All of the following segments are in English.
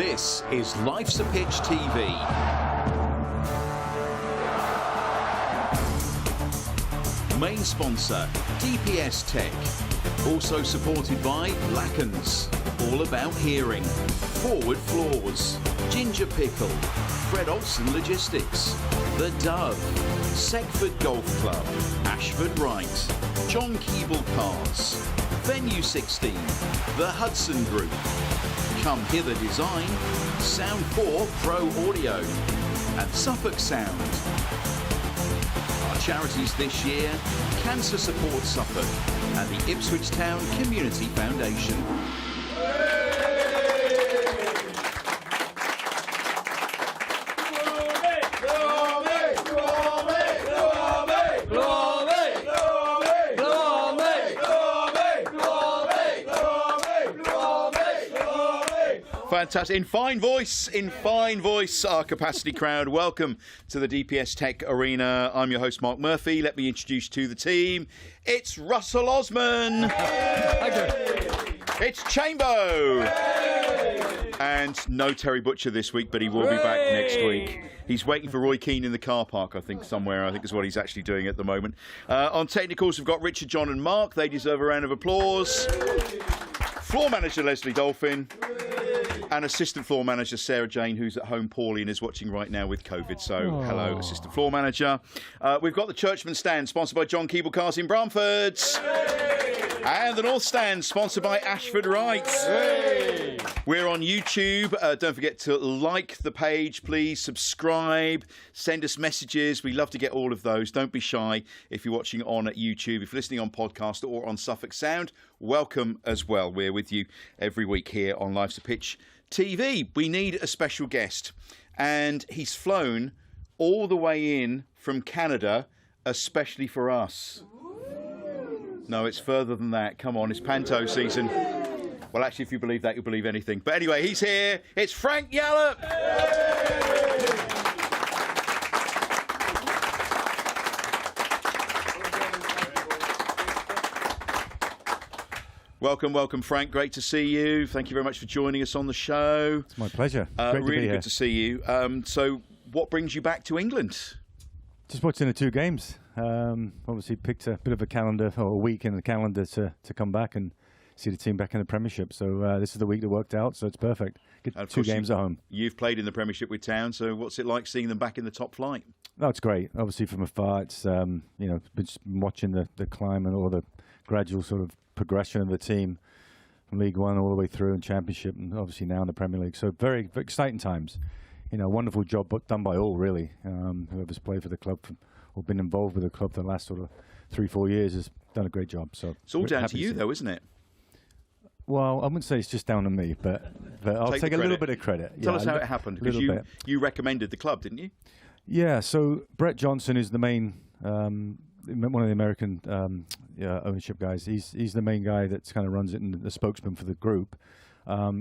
This is Life's a Pitch TV. Main sponsor, DPS Tech. Also supported by Lackens, all about hearing. Forward Floors, Ginger Pickle, Fred Olsen Logistics, The Dove, Seckford Golf Club, Ashford Wright, John Keeble Cars, Venue 16, The Hudson Group, Come Hither Design, Sound 4 Pro Audio, and Suffolk Sound. Our charities this year: Cancer Support Suffolk and the Ipswich Town Community Foundation. Fantastic. In fine voice, our capacity crowd. Welcome to the DPS Tech Arena. I'm your host, Mark Murphy. Let me introduce you to the team. It's Russell Osman. It's Chambo. And no Terry Butcher this week, but he will be back next week. He's waiting for Roy Keane in the car park, I think, somewhere. I think is what he's actually doing at the moment. On technicals, we've got Richard, John and Mark. They deserve a round of applause. Floor manager Leslie Dolphin. And assistant floor manager Sarah Jane, who's at home poorly and is watching right now with COVID. So, hello, assistant floor manager. We've got the Churchman Stand, sponsored by John Keeble Cars in Bramford. And the North Stand, sponsored by Ashford Wright. We're on YouTube. Don't forget to like the page, please. Subscribe. Send us messages. We love to get all of those. Don't be shy if you're watching on YouTube. If you're listening on podcast or on Suffolk Sound, welcome as well. We're with you every week here on Life's a Pitch TV. We need a special guest, and he's flown all the way in from Canada, especially for us. No, it's further than that. Come on, it's Panto season. Well, actually, if you believe that, you'll believe anything. But anyway, he's here. It's Frank Yallop. Welcome, Frank. Great to see you. Thank you very much for joining us on the show. It's my pleasure. Great really to be here. Good to see you. So, what brings you back to England? Just watching the two games. Obviously, picked a bit of a calendar, or a week in the calendar to come back and see the team back in the Premiership. So this is the week that worked out, so it's perfect. Get two games at home. You've played in the Premiership with Town, so what's it like seeing them back in the top flight? No, it's great. Obviously, from afar, it's been watching the climb and all the gradual sort of progression of the team from League One all the way through and Championship, and obviously now in the Premier League. So very, very exciting times. Wonderful job done by all, really. Whoever's played for the club or been involved with the club for the last sort of 3-4 years has done a great job. So it's all down to you, though, isn't it? Well, I wouldn't say it's just down to me, but I'll take a little bit of credit. Tell us how it happened, because you recommended the club, didn't you? Yeah, so Brett Johnson is the main, one of the American ownership guys. He's the main guy that kind of runs it and the spokesman for the group.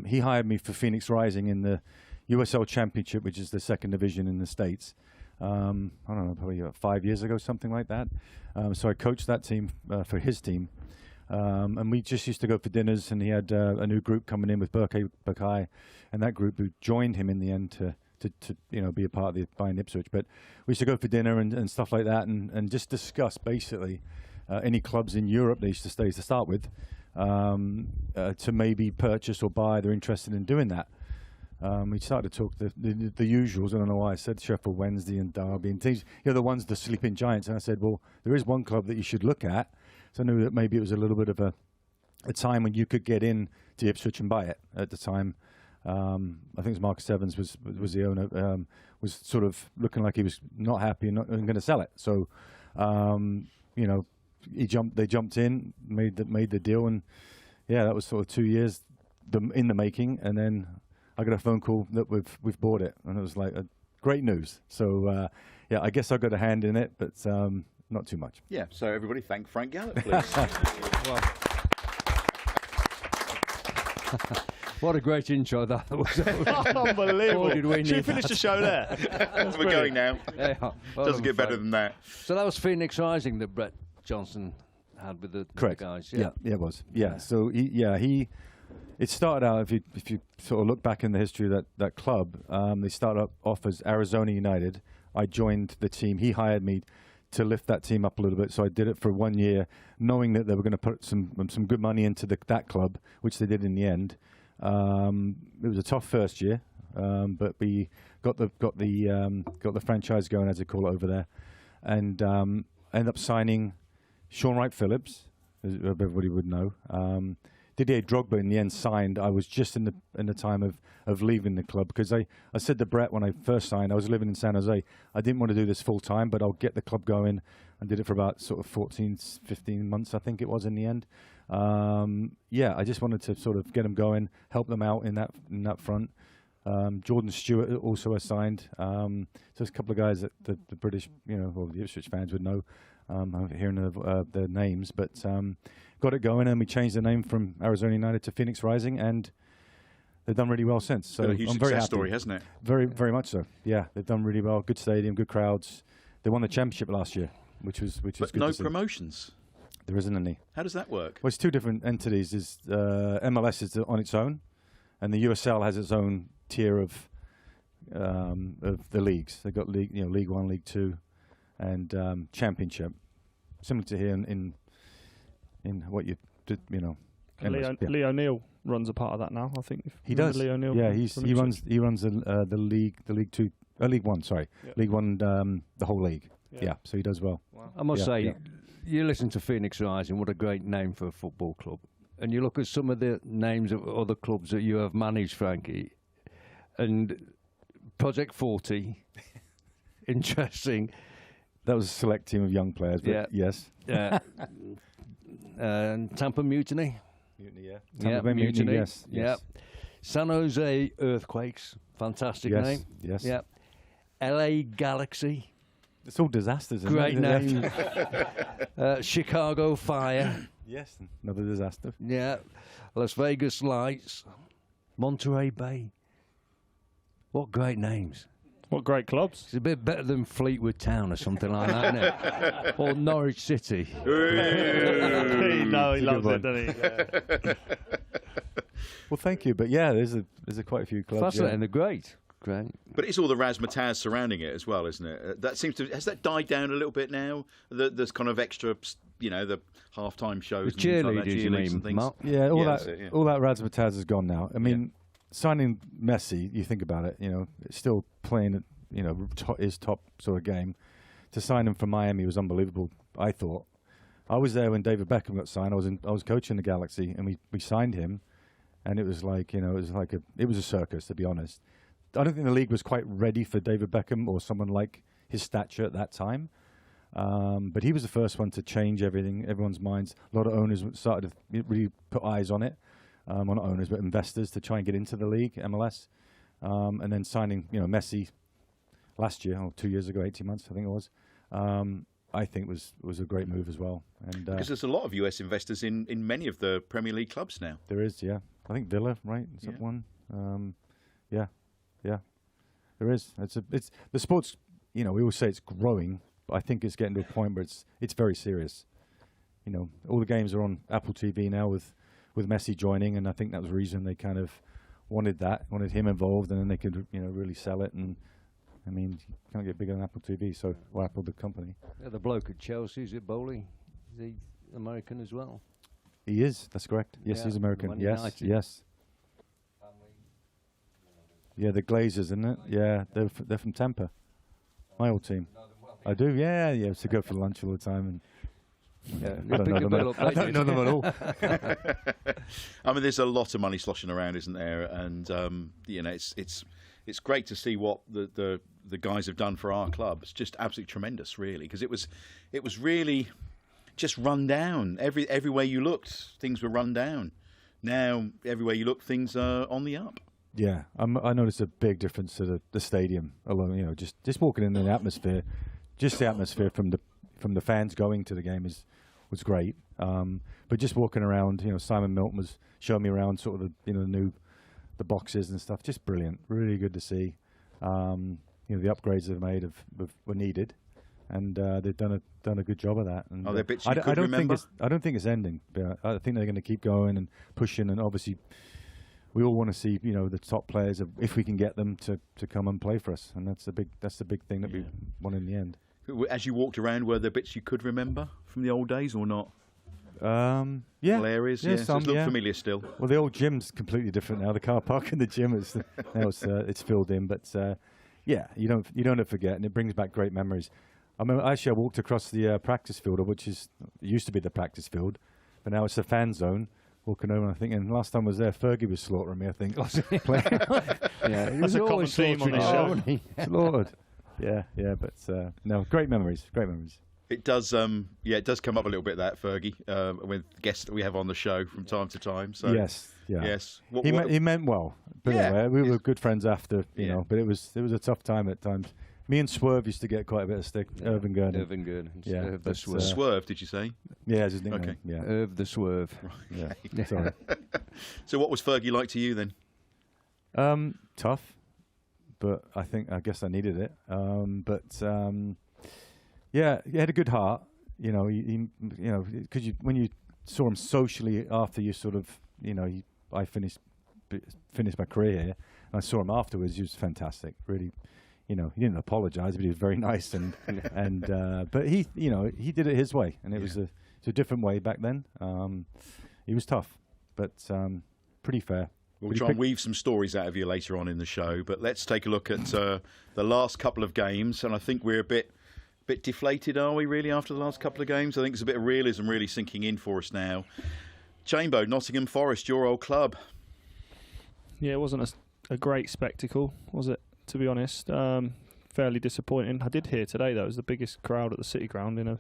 He hired me for Phoenix Rising in the USL Championship, which is the second division in the States. I don't know, probably 5 years ago, something like that. So I coached that team for his team. And we just used to go for dinners, and he had a new group coming in with Burkai, and that group who joined him in the end to be a part of the Bayern Ipswich. But we used to go for dinner and stuff like that, and just discuss basically any clubs in Europe they used to stay to start with, to maybe purchase or buy. They're interested in doing that. We started to talk the usuals. I don't know why I said Sheffield Wednesday and Derby and teams, the ones, the sleeping giants. And I said, well, there is one club that you should look at. So I knew that maybe it was a little bit of a time when you could get in to Ipswich and buy it at the time. I think it was Marcus Evans was the owner, was sort of looking like he was not happy and going to sell it. So, they jumped in, made the deal, and yeah, that was sort of 2 years in the making. And then I got a phone call that we've bought it, and it was like great news. So I guess I got a hand in it, but not too much. Yeah, so everybody thank Frank Yallop, please. What a great intro that was. Unbelievable. Should we finish the show there? We're going now. Yeah, doesn't get better than that. So that was Phoenix Rising that Brett Johnson had with the Correct. guys. Yeah, it was. Yeah, so he It started out, if you sort of look back in the history of that club, they started off as Arizona United. I joined the team. He hired me to lift that team up a little bit, so I did it for 1 year, knowing that they were going to put some good money into that club, which they did in the end. It was a tough first year, but we got the franchise going, as they call it over there, and ended up signing Sean Wright Phillips, as everybody would know. Didier Drogba in the end signed. I was just in the time of leaving the club, because I said to Brett when I first signed, I was living in San Jose, I didn't want to do this full time, but I'll get the club going, and did it for about sort of 14, 15 months, I think it was in the end. I just wanted to sort of get them going, help them out in that front. Jordan Stewart also assigned. So there's a couple of guys that the British, or the Ipswich fans would know. I'm hearing their names, but got it going, and we changed the name from Arizona United to Phoenix Rising, and they've done really well since. So a huge I'm very success happy. story, hasn't it? Very, very much so. Yeah, they've done really well. Good stadium, good crowds. They won the championship last year, which was good no to see. promotions. There isn't any. How does that work? Well, it's two different entities. MLS is on its own, and the USL has its own tier of the leagues. They've got League One, League Two, and Championship, similar to here in what you did, MLS, yeah. Leo Neal runs a part of that now, I think. He does. Leo Neal. Yeah, he runs the League Two, League One. Sorry, yep. League One, the whole league. Yep. Yeah, so he does well. Wow. I must say, yeah. you listen to Phoenix Rising, what a great name for a football club. And you look at some of the names of other clubs that you have managed, Frankie, and Project 40, interesting. That was a select team of young players, but Yeah. yes. Tampa Mutiny. Mutiny, yeah. Yeah, Bay Mutiny. yes. Yeah. San Jose Earthquakes, fantastic Yes, name. yes. Yeah. LA Galaxy, It's all disasters. Isn't great it? name. Chicago Fire. Yes, another disaster. Yeah. Las Vegas Lights, Monterey Bay. What great names. What great clubs. It's a bit better than Fleetwood Town or something like that, isn't it? Or Norwich City. He loves it, one. doesn't he? Well, thank you, but yeah, there's quite a few clubs. Fascinating, Yeah. they're great. Great. But it's all the razzmatazz surrounding it as well, isn't it? Has that died down a little bit now? There's kind of extra, the halftime shows, The and things like that, cheerleaders, you cheerleaders mean, and things. Mark? Yeah, all that's that it, yeah. all that razzmatazz is gone now. I mean, signing Messi, you think about it, it's still playing, his top sort of game. To sign him from Miami was unbelievable, I thought. I was there when David Beckham got signed. I was coaching the Galaxy, and we signed him, and it was like, it was a circus, to be honest. I don't think the league was quite ready for David Beckham or someone like his stature at that time. But he was the first one to change everyone's minds. A lot of owners started to really put eyes on it. Well, not owners, but investors, to try and get into the league, MLS. And then signing, Messi last year, or 2 years ago, 18 months, I think it was, I think was a great move as well. And Because there's a lot of US investors in many of the Premier League clubs now. there is, yeah. I think Villa, right? Is that one? Yeah. There is. It's the sports. We always say it's growing, but I think it's getting to a point where it's very serious. All the games are on Apple TV now with Messi joining, and I think that was the reason they kind of wanted him involved, and then they could really sell it. And I mean, you can't get bigger than Apple TV, or Apple the company. Yeah, the bloke at Chelsea, is it Bowley? Is he American as well? He is. That's correct. Yes, Yeah, he's American. Man Yes, United. yes. Yeah, the Glazers, isn't it? Yeah, they're from Tampa. My old team. I do. Yeah. Used to go for lunch all the time. Yeah, I don't know them at all. I mean, there's a lot of money sloshing around, isn't there? And it's great to see what the guys have done for our club. It's just absolutely tremendous, really, because it was really just run down. Everywhere you looked, things were run down. Now, everywhere you look, things are on the up. Yeah, I noticed a big difference to the stadium alone. Just walking in the atmosphere, just the atmosphere from the fans going to the game was great. But just walking around, Simon Milton was showing me around sort of the boxes and stuff. Just brilliant, really good to see. The upgrades they've made were needed, and they've done a good job of that. And, Are there bits you could remember? I don't think it's ending. But I think they're going to keep going and pushing, and obviously we all want to see the top players, if we can get them to come and play for us, and that's the big thing that we want in the end. As you walked around, were there bits you could remember from the old days or not? Yeah. All areas, Yeah, so some, it looks familiar still. Well, the old gym's completely different now. The car park and the gym is now it's filled in, but yeah, you don't forget, and it brings back great memories. I remember actually I walked across the practice field, which used to be the practice field, but now it's the fan zone. Walking over, and thinking, last time I was there, Fergie was slaughtering me, I think. Yeah, That's a common theme on this show. Slaughtered. Yeah, but no, great memories. It does, it does come up a little bit, that Fergie, with guests that we have on the show from time to time. So yes. He meant well. But anyway, we were good friends after, but it was a tough time at times. Me and Swerve used to get quite a bit of stick. Irvin Gurney. Irvin Gurney. Yeah, the Swerve. Swerve, did you say? Yeah, it's his nickname. Okay. Yeah. Irv the Swerve. Yeah. Sorry. So what was Fergie like to you then? Tough, but I guess I needed it. Yeah, he had a good heart. Because when you saw him socially after you sort of, I finished my career here, and I saw him afterwards. He was fantastic. Really, he didn't apologise, but he was very nice but he did it his way, and it was a different way back then. He was tough, but pretty fair. We'll try and weave some stories out of you later on in the show, but let's take a look at the last couple of games, and I think we're a bit deflated, are we, really, after the last couple of games? I think there's a bit of realism really sinking in for us now. Chambo, Nottingham Forest, your old club. Yeah, it wasn't a great spectacle, was it, to be honest? Fairly disappointing. I did hear today, though, it was the biggest crowd at the City Ground in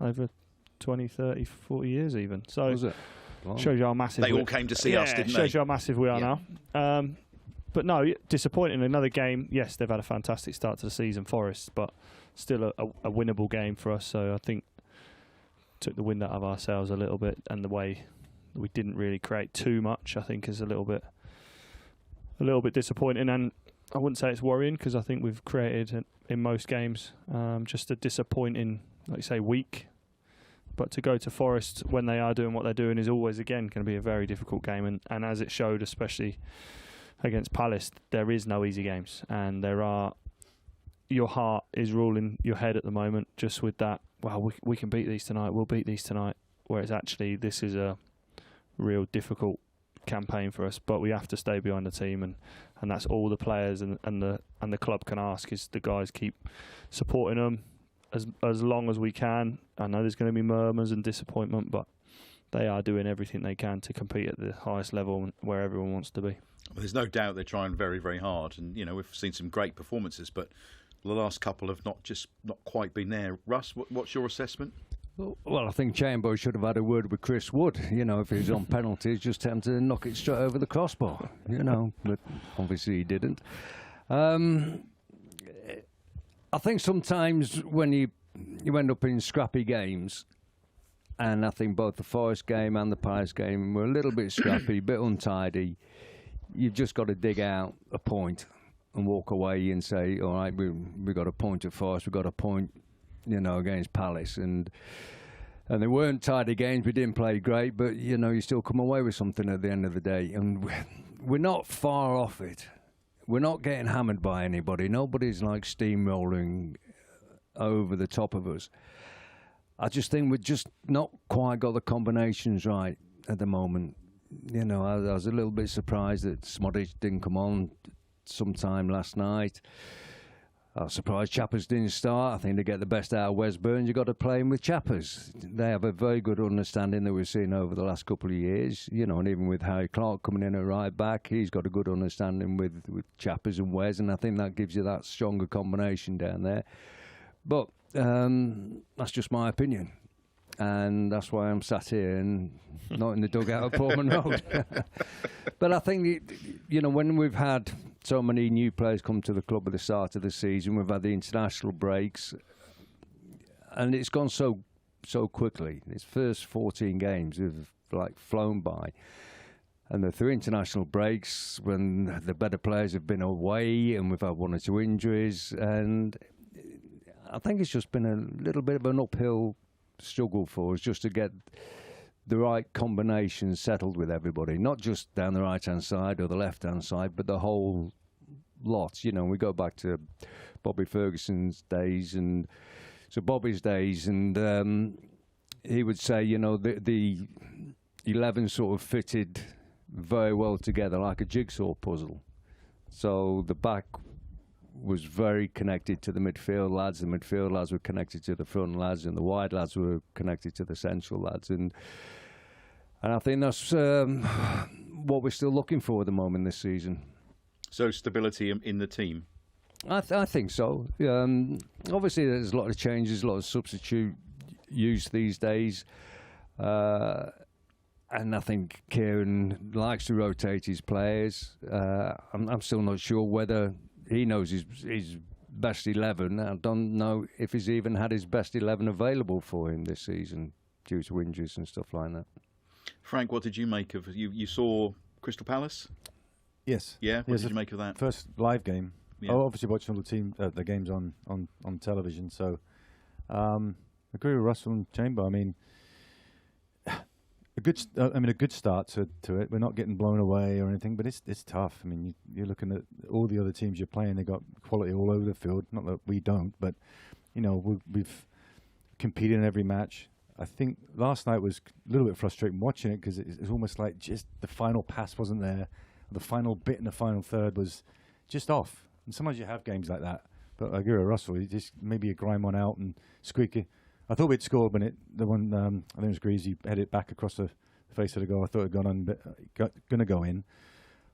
over 20, 30, 40 years even. So Was it? Shows you how massive They all came to see us, didn't they? Shows you how massive we are now. But no, disappointing. Another game. Yes, they've had a fantastic start to the season, Forest, but still a winnable game for us. So I think took the wind out of our sails a little bit, and the way we didn't really create too much, I think, is a little bit disappointing. And I wouldn't say it's worrying, because I think we've created in most games. Just a disappointing, like you say, week. But to go to Forest when they are doing what they're doing is always, again, going to be a very difficult game. And as it showed, especially against Palace, there is no easy games. And your heart is ruling your head at the moment, just with that, well, we can beat these tonight, we'll beat these tonight. Whereas actually this is a real difficult campaign for us. But we have to stay behind the team, and that's all the players and the club can ask, is the guys keep supporting them as long as we can. I know there's going to be murmurs and disappointment, but they are doing everything they can to compete at the highest level where everyone wants to be. Well, there's no doubt they're trying very, very hard, and we've seen some great performances, but the last couple have not quite been there. Russ, what's your assessment? Well, I think Chambo should have had a word with Chris Wood. If he was on penalties, just tend to knock it straight over the crossbar. But obviously he didn't. I think sometimes when you end up in scrappy games, and I think both the Forest game and the Palace game were a little bit scrappy, a bit untidy, you've just got to dig out a point and walk away and say, all right, we got a point at Forest, we got a point, against Palace, and they weren't tidy games. We didn't play great, but you still come away with something at the end of the day, and we're not far off it. We're not getting hammered by anybody. Nobody's like steamrolling over the top of us. I just think we've just not quite got the combinations right at the moment. I was a little bit surprised that Smodic didn't come on sometime last night. I was surprised Chappers didn't start. I think to get the best out of Wes Burns, you've got to play him with Chappers. They have a very good understanding that we've seen over the last couple of years. And even with Harry Clark coming in at right back, he's got a good understanding with Chappers and Wes, and I think that gives you that stronger combination down there. But that's just my opinion. And that's why I'm sat here and not in the dugout at Portman Road. But I think, when we've had so many new players come to the club at the start of the season, we've had the international breaks, and it's gone so quickly. Its first 14 games have flown by. And the 3 international breaks, when the better players have been away, and we've had 1 or 2 injuries, and I think it's just been a little bit of an uphill struggle for us just to get the right combination settled with everybody, not just down the right-hand side or the left-hand side, but the whole lot. You know, we go back to Bobby Ferguson's days and so Bobby's days, and he would say, you know, the 11 sort of fitted very well together like a jigsaw puzzle. So the back was very connected to the midfield lads. The midfield lads were connected to the front lads, and the wide lads were connected to the central lads. And I think that's what we're still looking for at the moment this season. So stability in the team. I think so. Obviously, there's a lot of changes, a lot of substitute use these days. And I think Kieran likes to rotate his players. I'm still not sure whether he knows his best 11. I don't know if he's even had his best 11 available for him this season due to injuries and stuff like that. Frank, what did you make of you saw Crystal Palace? Yes. Yeah. What did you make of that? First live game. Yeah. I obviously watched all the games on television. So I agree with Russell and Chamber. I mean, a good start to it. We're not getting blown away or anything, but it's tough. I mean, you're looking at all the other teams you're playing. They got quality all over the field. Not that we don't, but you know we've competed in every match. I think last night was a little bit frustrating watching it because it's almost like just the final pass wasn't there. The final bit in the final third was just off. And sometimes you have games like that. But I agree with Russell. You just maybe you grind one out and squeak it. I thought we'd scored when the one I think it was Greasy headed it back across the face of the goal. I thought it had gone going to go in,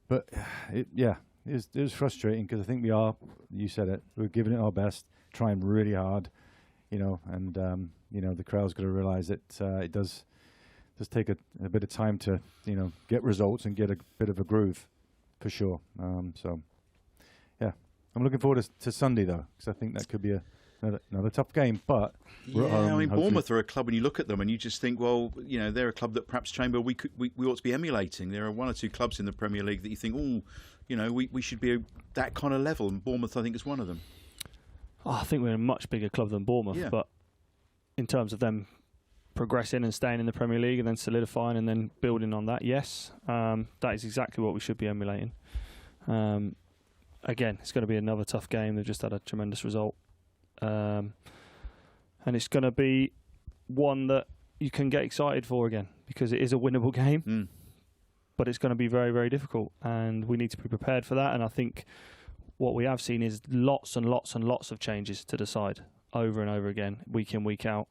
but it was frustrating because I think you said it, we're giving it our best, trying really hard, you know, and the crowd's got to realise that it does take a bit of time to get results and get a bit of a groove, for sure. So yeah, I'm looking forward to Sunday though, because I think that could be another tough game, but we're at home, I mean, hopefully. Bournemouth are a club when you look at them and you just think, well, you know, they're a club that perhaps Chamber we ought to be emulating. There are one or two clubs in the Premier League that you think, oh, you know, we should be that kind of level, and Bournemouth I think is one of them. Oh, I think we're a much bigger club than Bournemouth, but in terms of them progressing and staying in the Premier League and then solidifying and then building on that, yes, that is exactly what we should be emulating. Again, it's going to be another tough game. They've just had a tremendous result. And it's going to be one that you can get excited for again because it is a winnable game, but it's going to be very, very difficult, and we need to be prepared for that. And I think what we have seen is lots and lots and lots of changes to the side over and over again, week in, week out,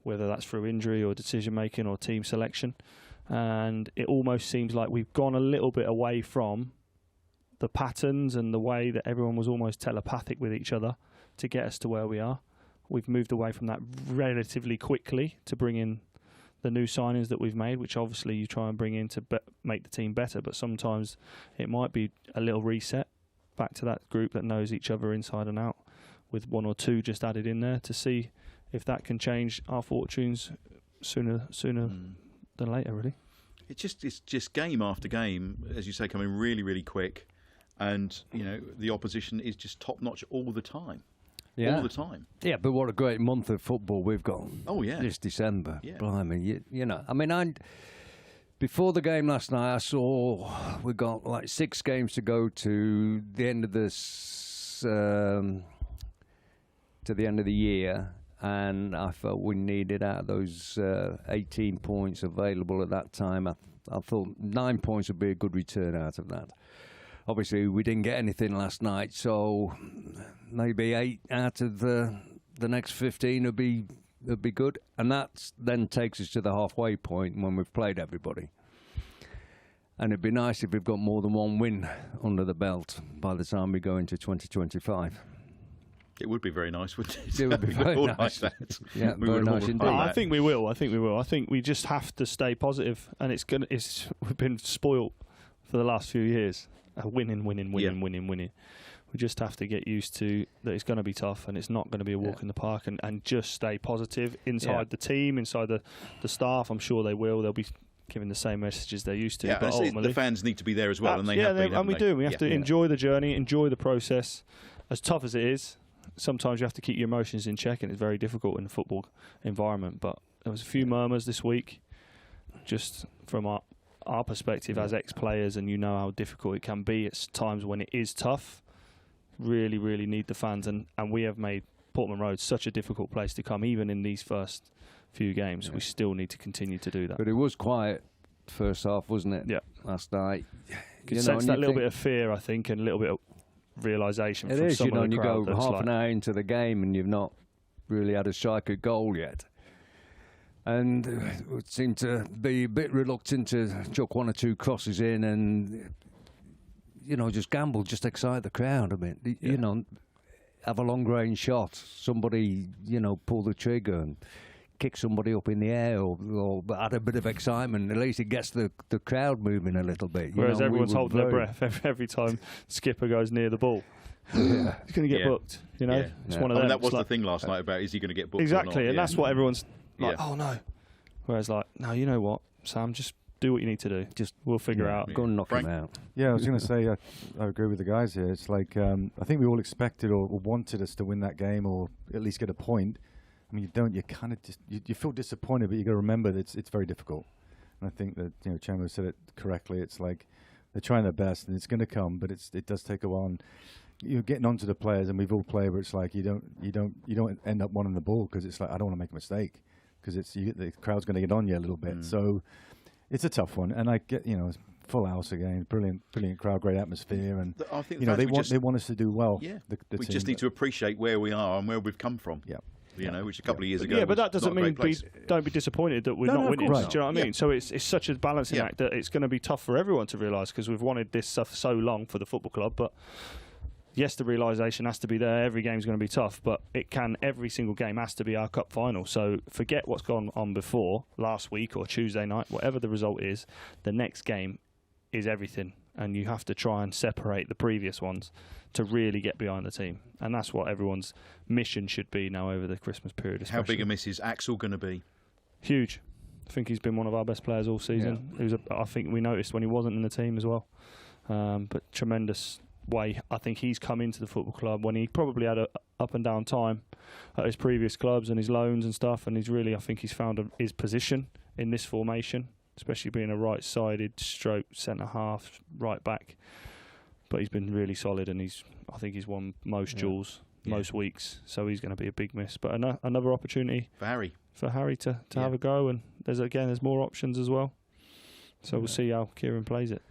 whether that's through injury or decision making or team selection. And it almost seems like we've gone a little bit away from the patterns and the way that everyone was almost telepathic with each other to get us to where we are. We've moved away from that relatively quickly to bring in the new signings that we've made, which obviously you try and bring in to make the team better, but sometimes it might be a little reset back to that group that knows each other inside and out, with one or two just added in there to see if that can change our fortunes sooner than later, really. It's just game after game, as you say, coming really, really quick. And, you know, the opposition is just top-notch all the time. Yeah. All the time. Yeah, but what a great month of football we've got. Oh, yeah. This December. Yeah. Blimey, you know. I mean, before the game last night, I saw we got like 6 games to go to the end of this, to the end of the year. And I felt we needed, out of those 18 points available at that time, I thought 9 points would be a good return out of that. Obviously, we didn't get anything last night, so maybe 8 out of the next 15 would be good. And that then takes us to the halfway point when we've played everybody. And it'd be nice if we've got more than one win under the belt by the time we go into 2025. It would be very nice, wouldn't it? It would be very nice. That. Yeah, we very would all nice like indeed. that. I think we will. I think we just have to stay positive, and we've been spoilt for the last few years. Winning. We just have to get used to that it's going to be tough and it's not going to be a walk in the park, and just stay positive inside the team, inside the staff. I'm sure they will. They'll be giving the same messages they're used to. Yeah, but ultimately, the fans need to be there as well, and they have been. And we do. We have to enjoy the journey, enjoy the process. As tough as it is, sometimes you have to keep your emotions in check, and it's very difficult in the football environment. But there was a few murmurs this week, just from our perspective as ex-players, and you know how difficult it can be at times when it is tough. Really, really need the fans, and we have made Portman Road such a difficult place to come, even in these first few games. Yeah. We still need to continue to do that. But it was quiet first half, wasn't it? Yeah. Last night. You sense that little bit of fear, I think, and a little bit of realisation from some of the crowd. And you go half an hour into the game and you've not really had a striker goal yet. And it seemed to be a bit reluctant to chuck one or two crosses in and, just gamble, just excite the crowd a bit. Have a long-range shot. Somebody, pull the trigger and kick somebody up in the air or add a bit of excitement. At least it gets the crowd moving a little bit. Whereas everyone's holding their breath every time skipper goes near the ball. Yeah. He's going to get booked, It's one of them. That was the thing last night about, is he going to get booked exactly, or not? And that's what everyone's like, oh no. Whereas no, you know what, Sam, just do what you need to do. Just we'll figure out. Go and knock him out. Yeah, I was going to say, I agree with the guys here. It's like, I think we all expected or wanted us to win that game or at least get a point. I mean, you kind of just, you feel disappointed, but you got to remember that it's very difficult. And I think that, Chambers said it correctly. It's like they're trying their best and it's going to come, but it does take a while. And you're getting onto the players, and we've all played where it's like you don't end up wanting the ball because it's like, I don't want to make a mistake because the crowd's going to get on you a little bit. So it's a tough one. And I get, full house again, brilliant crowd, great atmosphere, and I think they want us to do well. Yeah, the we team, just need to appreciate where we are and where we've come from. Yeah. Which a couple of years ago. Yeah, but that was doesn't not a mean great place. don't be disappointed that we're not winning. Right. Do you know what I mean? So it's such a balancing act that it's going to be tough for everyone to realise, because we've wanted this stuff so long for the football club. But yes, the realisation has to be there. Every game's going to be tough, but every single game has to be our cup final. So forget what's gone on before, last week or Tuesday night, whatever the result is. The next game is everything, and you have to try and separate the previous ones to really get behind the team. And that's what everyone's mission should be now over the Christmas period especially. How big a miss is Axel going to be? Huge. I think he's been one of our best players all season. Yeah. I think we noticed when he wasn't in the team as well. But tremendous way I think he's come into the football club when he probably had a up and down time at his previous clubs and his loans and stuff, and I think he's found his position in this formation, especially being a right-sided stroke centre-half, right back. But he's been really solid, and I think he's won most duels, most weeks, so he's going to be a big miss. But another opportunity for Harry to have a go, and there's more options as well. So we'll see how Kieran plays it.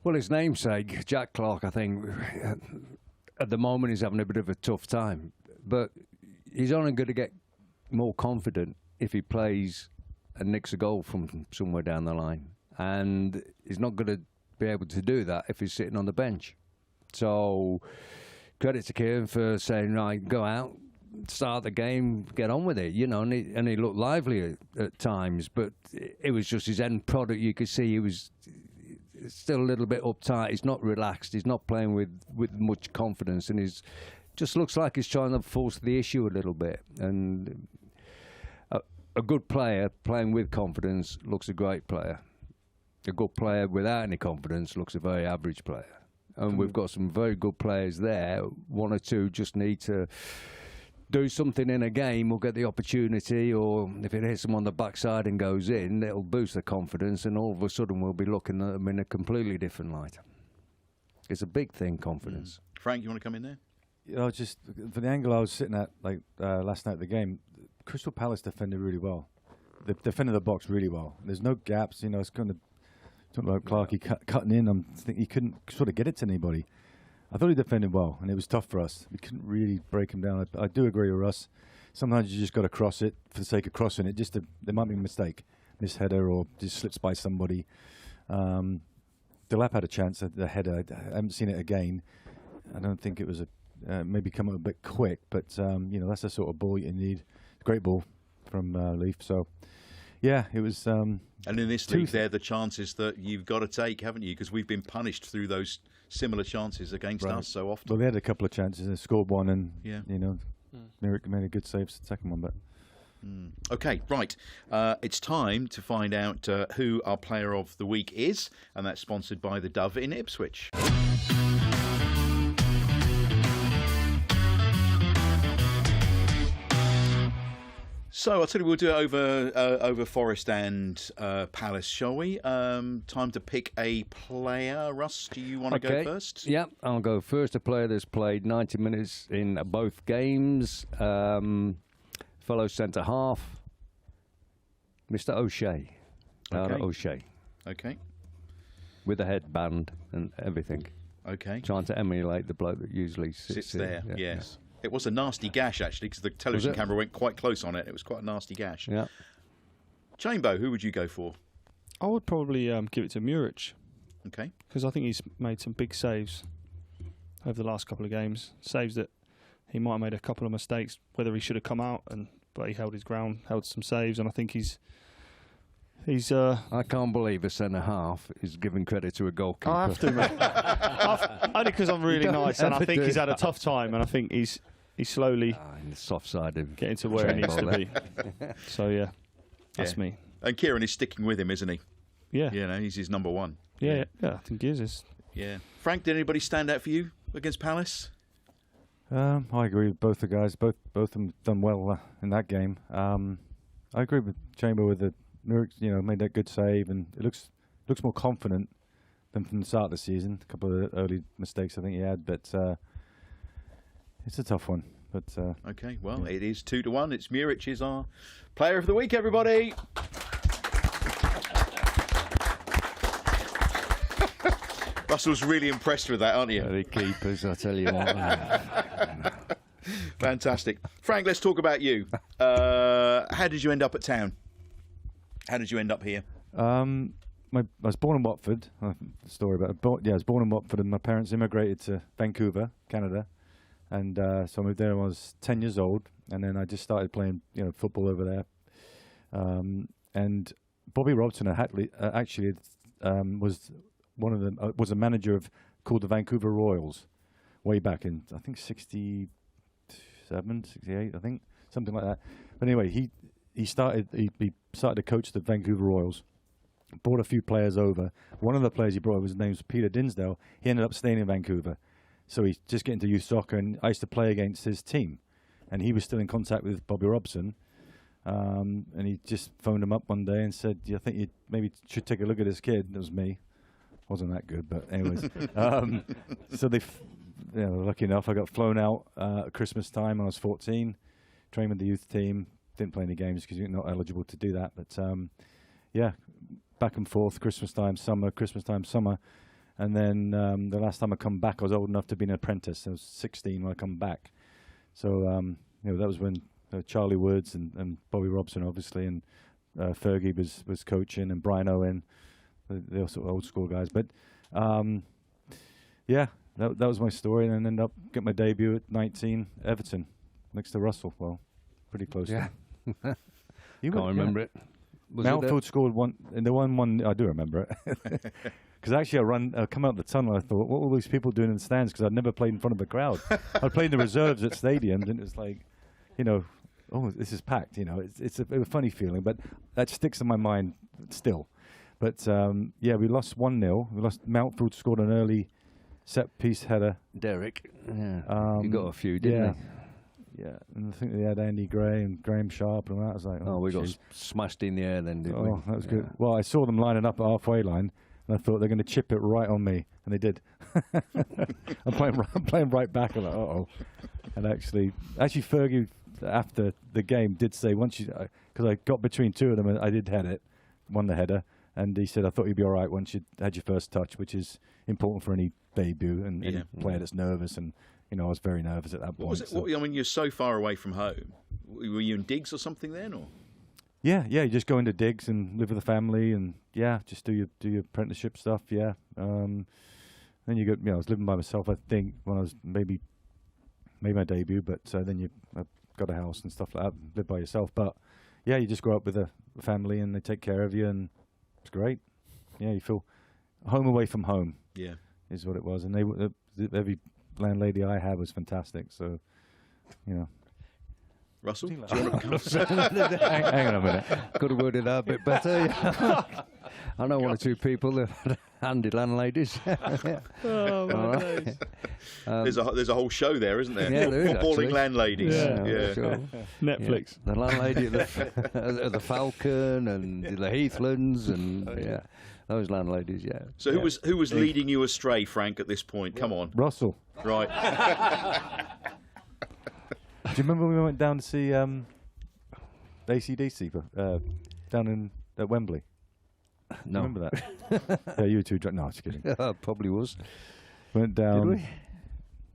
Well, his namesake, Jack Clark, I think, at the moment he's having a bit of a tough time. But he's only going to get more confident if he plays and nicks a goal from somewhere down the line. And he's not going to be able to do that if he's sitting on the bench. So credit to Kieran for saying, right, go out, start the game, get on with it, and he looked lively at times, but it was just his end product. You could see he was still a little bit uptight. He's not relaxed. He's not playing with much confidence, and he's just looks like he's trying to force the issue a little bit. And a good player playing with confidence looks a great player. A good player without any confidence looks a very average player. And we've got some very good players there. One or two just need to do something in a game or get the opportunity, or if it hits them on the backside and goes in, it'll boost their confidence, and all of a sudden we'll be looking at them in a completely different light. It's a big thing, confidence. Frank, you want to come in there? Just for the angle I was sitting at last night at the game, Crystal Palace defended really well. They defended the box really well. There's no gaps. It's kind of talking about Clarkey cutting in. I'm thinking he couldn't sort of get it to anybody. I thought he defended well, and it was tough for us. We couldn't really break him down. I do agree with Russ. Sometimes you just got to cross it for the sake of crossing it. There might be a mistake, misheader, or just slips by somebody. Delap had a chance at the header. I haven't seen it again. I don't think it was maybe come up a bit quick, but that's the sort of ball you need. Great ball from Leaf. So, yeah, it was. And in this league, they're the chances that you've got to take, haven't you? Because we've been punished through those similar chances against us so often. Well, they had a couple of chances. They scored one, and Merrick made a good save for the second one. But okay, right. It's time to find out who our player of the week is, and that's sponsored by the Dove in Ipswich. So I'll tell you, we'll do it over Forest and Palace, shall we? Time to pick a player. Russ, do you want to go first? Yeah, I'll go first. A player that's played 90 minutes in both games. Fellow centre half, Mr. O'Shea. O'Shea. Okay. With a headband and everything. Okay. Trying to emulate the bloke that usually sits there. Yeah, yes. Yeah. It was a nasty gash, actually, because the television camera went quite close on it. It was quite a nasty gash. Yeah. Chambo, who would you go for? I would probably give it to Muric. Okay. Because I think he's made some big saves over the last couple of games. Saves that he might have made a couple of mistakes, whether he should have come out, but he held his ground, held some saves, and I think he's. I can't believe a centre half is giving credit to a goalkeeper. I have to, mate. Only because I'm really nice, and I think he's had a tough time, and I think he's slowly in the soft side of getting to where he needs to be. So yeah, that's me. And Kieran is sticking with him, isn't he? Yeah. You know, he's his number one. Yeah, I think he is. Yeah. Frank, did anybody stand out for you against Palace? I agree with both the guys. Both of them done well in that game. I agree with Chamber with the Muric, made that good save, and it looks more confident than from the start of the season. A couple of early mistakes I think he had, but it's a tough one. But okay, well, it is 2-1. It's Muric is our player of the week, everybody. Russell's really impressed with that, aren't you? The keepers, I tell you what. Fantastic. Frank, let's talk about you. How did you end up at town? How did you end up here? I was born in Watford. Story about it. I was born in Watford, and my parents immigrated to Vancouver, Canada, and so I moved there when I was 10 years old, and then I just started playing, football over there. And Bobby Robson actually was one of them. Was a manager called the Vancouver Royals, way back in I think 67, 68, I think something like that. But anyway, he started to coach the Vancouver Royals. Brought a few players over. One of the players he brought over, his name was Peter Dinsdale. He ended up staying in Vancouver, so he's just getting to youth soccer. And I used to play against his team, and he was still in contact with Bobby Robson. And he just phoned him up one day and said, "I think you maybe should take a look at this kid." It was me. Wasn't that good, but anyways. So lucky enough, I got flown out at Christmas time when I was 14. Trained with the youth team. Didn't play any games because you're not eligible to do that. But back and forth, Christmas time, summer. And then the last time I come back, I was old enough to be an apprentice. I was 16 when I come back. So that was when Charlie Woods and Bobby Robson, obviously, and Fergie was coaching, and Brian Owen, the sort of old school guys. But that was my story, and then ended up getting my debut at 19, Everton, next to Russell. Well, pretty close. Yeah. You can't remember it. Mountford scored one, and the one I do remember it. Because actually I come out the tunnel, I thought, what were all these people doing in the stands? Because I'd never played in front of a crowd. I played in the reserves at stadiums, and it was like, oh, this is packed. It's a funny feeling, but that sticks in my mind still. But we lost 1-0. We lost. Mountford scored an early set piece header. Derek, you got a few, didn't you? Yeah, and I think they had Andy Gray and Graham Sharp and all that. I was like, we got smashed in the air then, didn't we? Oh, that was good. Well, I saw them lining up at halfway line, and I thought they're going to chip it right on me, and they did. I'm playing right back. I'm like, uh-oh. And actually, Fergie, after the game, did say once because I got between two of them, and I did won the header, and he said I thought you'd be all right once you had your first touch, which is important for any debut and any player that's nervous. And I was very nervous at that point. What was it? You're so far away from home. Were you in digs or something then, or? Yeah. You just go into digs and live with the family, and just do your apprenticeship stuff. Yeah. Then you go. I was living by myself. I think when I was maybe made my debut, but then you got a house and stuff like that. Live by yourself, but you just grow up with a family, and they take care of you, and it's great. Yeah, you feel home away from home. Yeah, is what it was, and every landlady I had was fantastic. So, Russell, hang on a minute. Could have worded that a bit better. I know one or two people that handy landladies. Oh, my days. There's a whole show there, isn't there? Yeah, there is, Footballing actually. landladies. Yeah, sure. Netflix. Yeah. The landlady at the Falcon and the Heathlands and those landladies. Yeah. So who was leading you astray, Frank? At this point, come on. Russell. Right. Do you remember when we went down to see AC/DC down at Wembley? No. Remember that? Yeah, you were too drunk. No, just kidding. Probably was. Went down. Did we?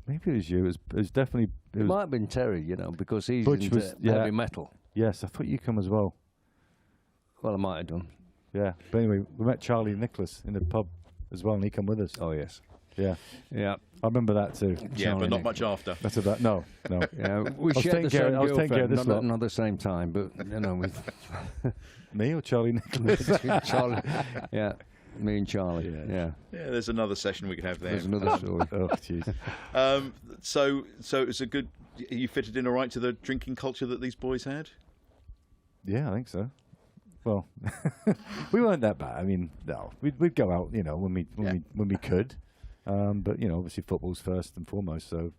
Maybe it was you. It was definitely. It might have been Terry, because he's Butch into was- heavy metal. Yes, I thought you come as well. Well, I might have done. Yeah, but anyway, we met Charlie Nicholas in the pub as well, and he come with us. Oh yes. Yeah, Yeah. I remember that too. Yeah, Charlie but not Nick. much after. That's about no. Yeah, we was shared taking the care- same I was taking care of girlfriend, this lot. not at the same time, but with Me or Charlie Nicholas? Charlie. Yeah, me and Charlie. Yeah. Yeah. Yeah, there's another session we could have there. There's another story. Oh, jeez. So it's a good. You fitted in all right to the drinking culture that these boys had. Yeah, I think so. Well, we weren't that bad. I mean, no, we'd go out, when we could. But obviously football's first and foremost. So,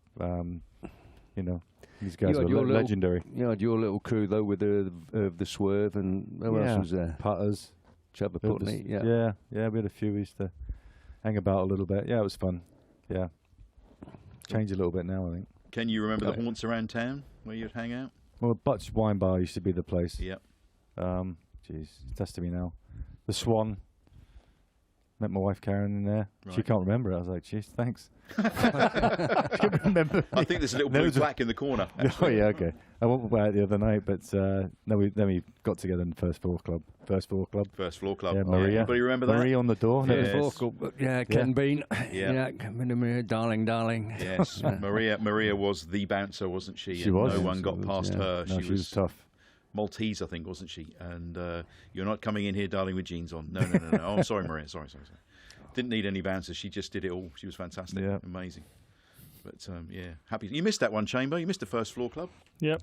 these guys You had were your little- legendary. You had your little crew though with the Swerve and who else was there? Putters. Trevor There was- Putney. Yeah. yeah. We had a few. We used to hang about a little bit. Yeah, it was fun. Yeah, changed a little bit now, I think. Can you remember Right. the haunts around town where you'd hang out? Well, Butch Wine Bar used to be the place. Yep. Jeez, it's testing me now. The Swan. Met my wife Karen in there. She Right. can't remember it. I was like, jeez, thanks. She can't remember me. I think there's a little blue Loads of- plaque in the corner. Oh yeah, okay. I went by it the other night, but then we got together in the first floor club. First floor club. Yeah, Maria. Anybody remember that? Maria on the door. Yeah. Never- First floor club. Yeah, Ken Bean. Yeah. Yeah, Ken Bean, darling. Yes, Maria was the bouncer, wasn't she? She And was. No one She got was, past yeah. her. No, she was tough. Maltese, I think, wasn't she? And you're not coming in here, darling, with jeans on. No. Oh, I'm sorry, Maria. Sorry. Didn't need any bouncers. She just did it all. She was fantastic. Yeah. Amazing. But yeah, happy. You missed that one, Chamber. You missed the first floor club. Yep.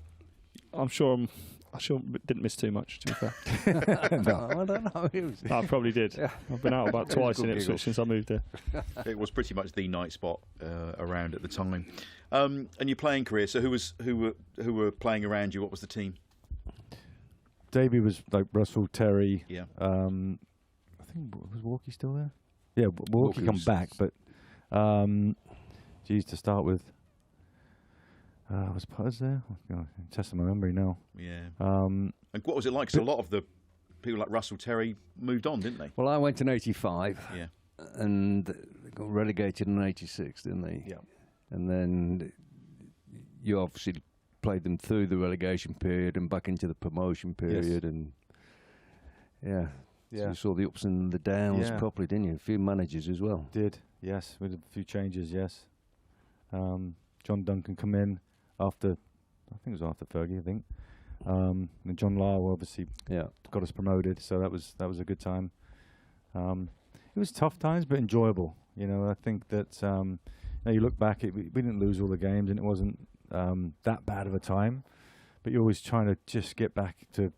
I didn't miss too much, to be fair. No, I don't know. It was, I probably did. I've been out about twice in good Ipswich giggles. since I moved there. It was pretty much the night spot around at the time. And your playing career. So who were playing around you? What was the team? Davey was like Russell, Terry. Yeah. I think was Walkie still there? Yeah, Walkie come was- back, but geez, to start with, was Putters there? Oh, God, I'm testing my memory now. Yeah. Um, And what was it like? Because a lot of the people like Russell Terry moved on, didn't they? well, I went in '85. Yeah. And they got relegated in '86, didn't they? Yeah. And then you obviously played them through the relegation period and back into the promotion period, and So you saw the ups and the downs properly, didn't you? A few managers as well. Did, yes, with a few changes, yes. John Duncan come in after, I think it was after Fergie, I think. And John Lyle obviously got us promoted, so that was a good time. It was tough times, but enjoyable. I think that you look back, we didn't lose all the games, and it wasn't that bad of a time. But you're always trying to just get back to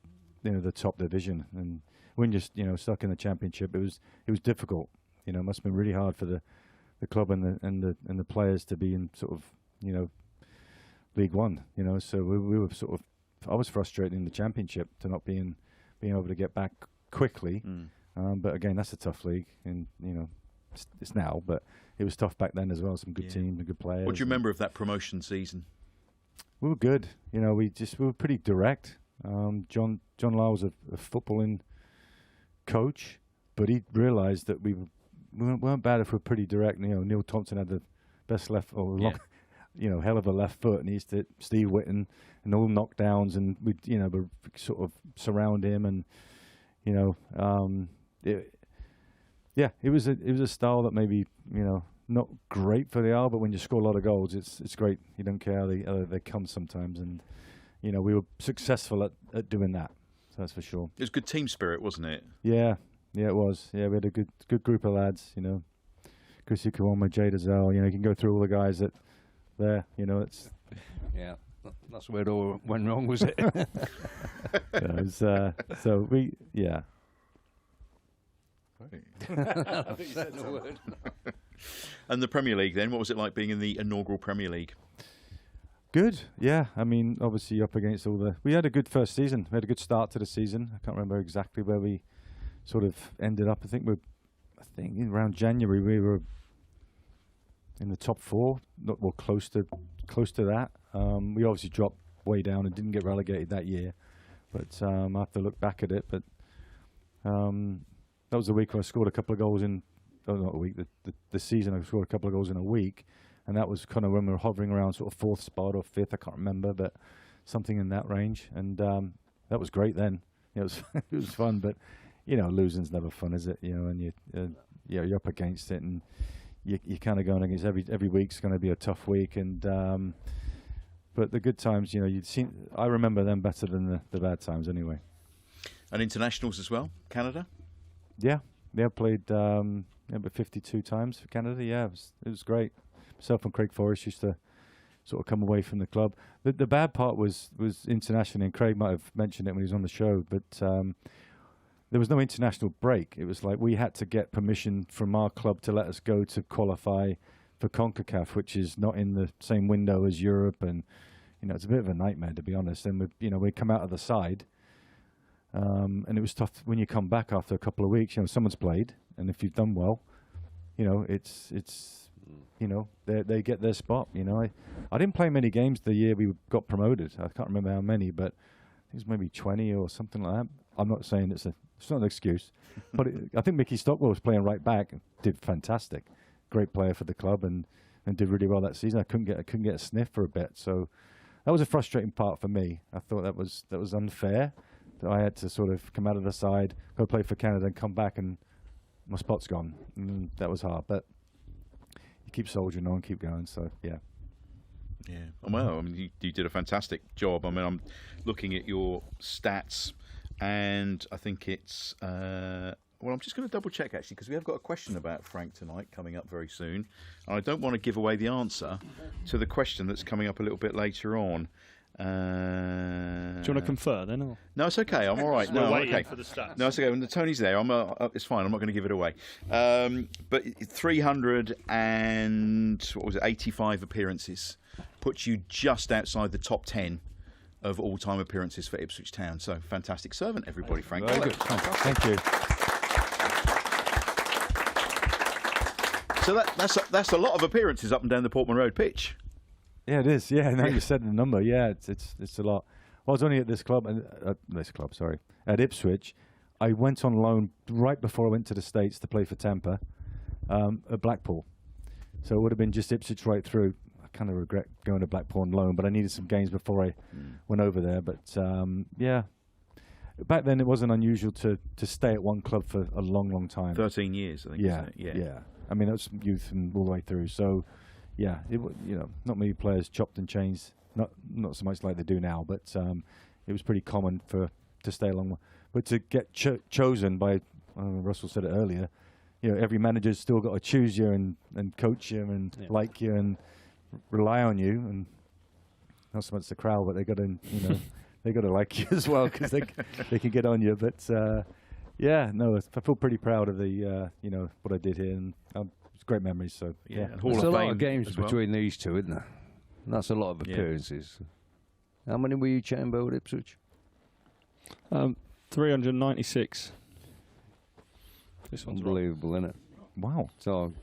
the top division, and when you're stuck in the championship, it was difficult. It must have been really hard for the club and the players to be in sort of League One. So we were sort of, I was frustrated in the championship to not being able to get back quickly. But again, that's a tough league, and it's now, but it was tough back then as well. Some good teams and good players. What do you remember of that promotion season? We were good. We were pretty direct. John Lyle was a footballing coach, but he realised that we weren't bad if we're pretty direct. Neil Thompson had the best left, hell of a left foot, and he used to Steve Whitten and all knockdowns, and we'd sort of surround him, and it was a style that maybe not great for the Isle, but when you score a lot of goals, it's great. You don't care how they come sometimes, and we were successful at doing that. So that's for sure. It was good team spirit, wasn't it? Yeah, it was. Yeah, we had a good group of lads. Chris Ukawama, Jay Dazelle. You can go through all the guys that there. It's That's where it all went wrong, was it? so we. I think you said the word. And the Premier League then, what was it like being in the inaugural Premier League? Good, yeah. I mean, obviously up against all the... We had a good first season. We had a good start to the season. I can't remember exactly where we sort of ended up. I think around January we were in the top 4, well, close to that. We obviously dropped way down and didn't get relegated that year. But I have to look back at it. But that was the week where I scored a couple of goals in... Oh, not a week. The season I scored a couple of goals in a week. And that was kind of when we were hovering around sort of 4th spot or 5th, I can't remember, but something in that range. And that was great then. It was it was fun, but losing's never fun, is it? And you're up against it, and you're kind of going against every week's going to be a tough week. And but the good times, I remember them better than the bad times anyway. And internationals as well, Canada. Yeah, played about 52 times for Canada. Yeah, it was great. Myself and Craig Forrest used to sort of come away from the club. The bad part was internationally, and Craig might have mentioned it when he was on the show, but there was no international break. It was like we had to get permission from our club to let us go to qualify for CONCACAF, which is not in the same window as Europe, and it's a bit of a nightmare, to be honest. And we come out of the side, and it was tough when you come back after a couple of weeks. Someone's played, and if you've done well, it's they get their spot. I didn't play many games the year we got promoted. I can't remember how many, but I think it was maybe 20 or something like that. I'm not saying it's not an excuse, but I think Mickey Stockwell was playing right back, did fantastic, great player for the club, and did really well that season. I couldn't get a sniff for a bit, so that was a frustrating part for me. I thought that was unfair, that I had to sort of come out of the side, go play for Canada, and come back and my spot's gone. And that was hard, but you keep soldiering on, keep going. So yeah. Yeah. Well, I mean, you did a fantastic job. I mean, I'm looking at your stats, and I think it's. Well, I'm just going to double check actually, because we have got a question about Frank tonight coming up very soon, and I don't want to give away the answer to the question that's coming up a little bit later on. Do you want to confer then? Or? No, it's okay. I'm all right. We're No, waiting okay. for the stats. No, it's okay. When Tony's there, it's fine. I'm not going to give it away. But 385 appearances puts you just outside the top 10 of all-time appearances for Ipswich Town. So fantastic servant, everybody, Frank. Very good. Thank you. So that's a lot of appearances up and down the Portman Road pitch. Yeah, it is. Yeah, now you said the number. Yeah, it's a lot. I was only at this club, at Ipswich. I went on loan right before I went to the States to play for Tampa at Blackpool. So it would have been just Ipswich right through. I kind of regret going to Blackpool on loan, but I needed some games before I went over there. But yeah, back then it wasn't unusual to stay at one club for a long, long time. 13 years, I think. Yeah, isn't it? yeah. I mean, that's youth and all the way through. So yeah, not many players chopped and changed. Not so much like they do now, but it was pretty common to stay along. But to get chosen by, Russell said it earlier, every manager's still got to choose you and coach you and like you and rely on you, and not so much the crowd, but they got to they got to like you as well, because they can get on you. But I feel pretty proud of the what I did here, and it's great memories. So yeah, There's a lot of games between these two, isn't there? That's a lot of appearances. How many were you, Chamber, at Ipswich? 396. This one's unbelievable, isn't it? Wow. So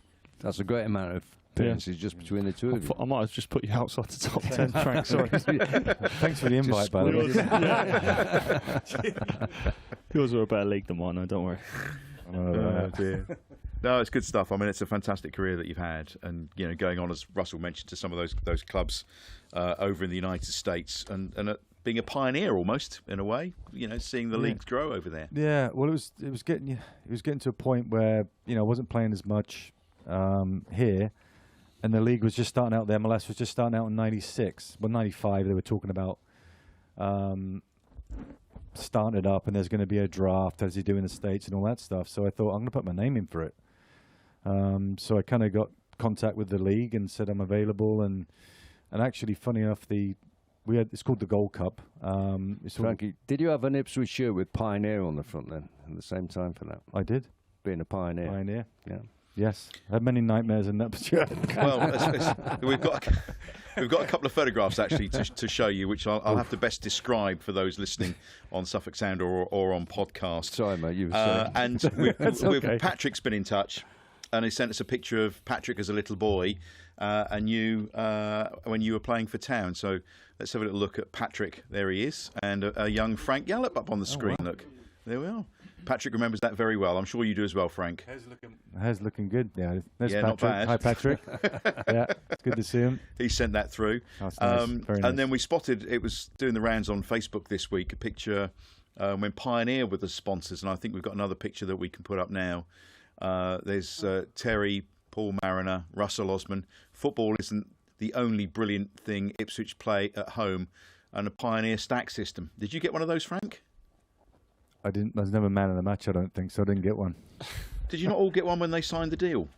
that's a great amount of appearances just between the two of you. I might have just put you outside the top 10, Frank. Sorry. Thanks for the invite, by the way. Yours are a better league than mine, though, don't worry. Dear. No, it's good stuff. I mean, it's a fantastic career that you've had, and going on, as Russell mentioned, to some of those clubs over in the United States, and being a pioneer almost in a way. Seeing the leagues grow over there. Yeah, well, it was getting to a point where I wasn't playing as much here, and the league was just starting out. The MLS was just starting out in '96. Well, '95 they were talking about starting it up, and there's going to be a draft as you do in the States and all that stuff. So I thought, I'm going to put my name in for it. So I kind of got contact with the league and said I'm available, and actually, funny enough, it's called the Gold Cup. Frankie, did you have an Ipswich shirt with Pioneer on the front then at the same time for that? I did. being a pioneer. Pioneer. Yeah. Yes. I had many nightmares in that picture. Well, we've got a couple of photographs actually to show you, which I'll have to best describe for those listening on Suffolk Sound or on podcast. Sorry, mate, you were saying. And Patrick's been in touch, and he sent us a picture of Patrick as a little boy, and you when you were playing for Town. So let's have a little look at Patrick. There he is, and a young Frank Yallop up on the screen. Wow. Look, there we are. Patrick remembers that very well. I'm sure you do as well, Frank. Hair's looking good. Yeah, there's Yeah, Patrick. not bad. Hi, Patrick. Yeah, it's good to see him. He sent that through. That's nice. Very nice. And then we spotted, it was doing the rounds on Facebook this week, a picture when Pioneer were the sponsors, and I think we've got another picture that we can put up now. There's Terry, Paul Mariner, Russell Osman. Football isn't the only brilliant thing Ipswich play at home, and a Pioneer stack system. Did you get one of those, Frank? I was never man of the match, I don't think, so I didn't get one. Did you not all get one when they signed the deal?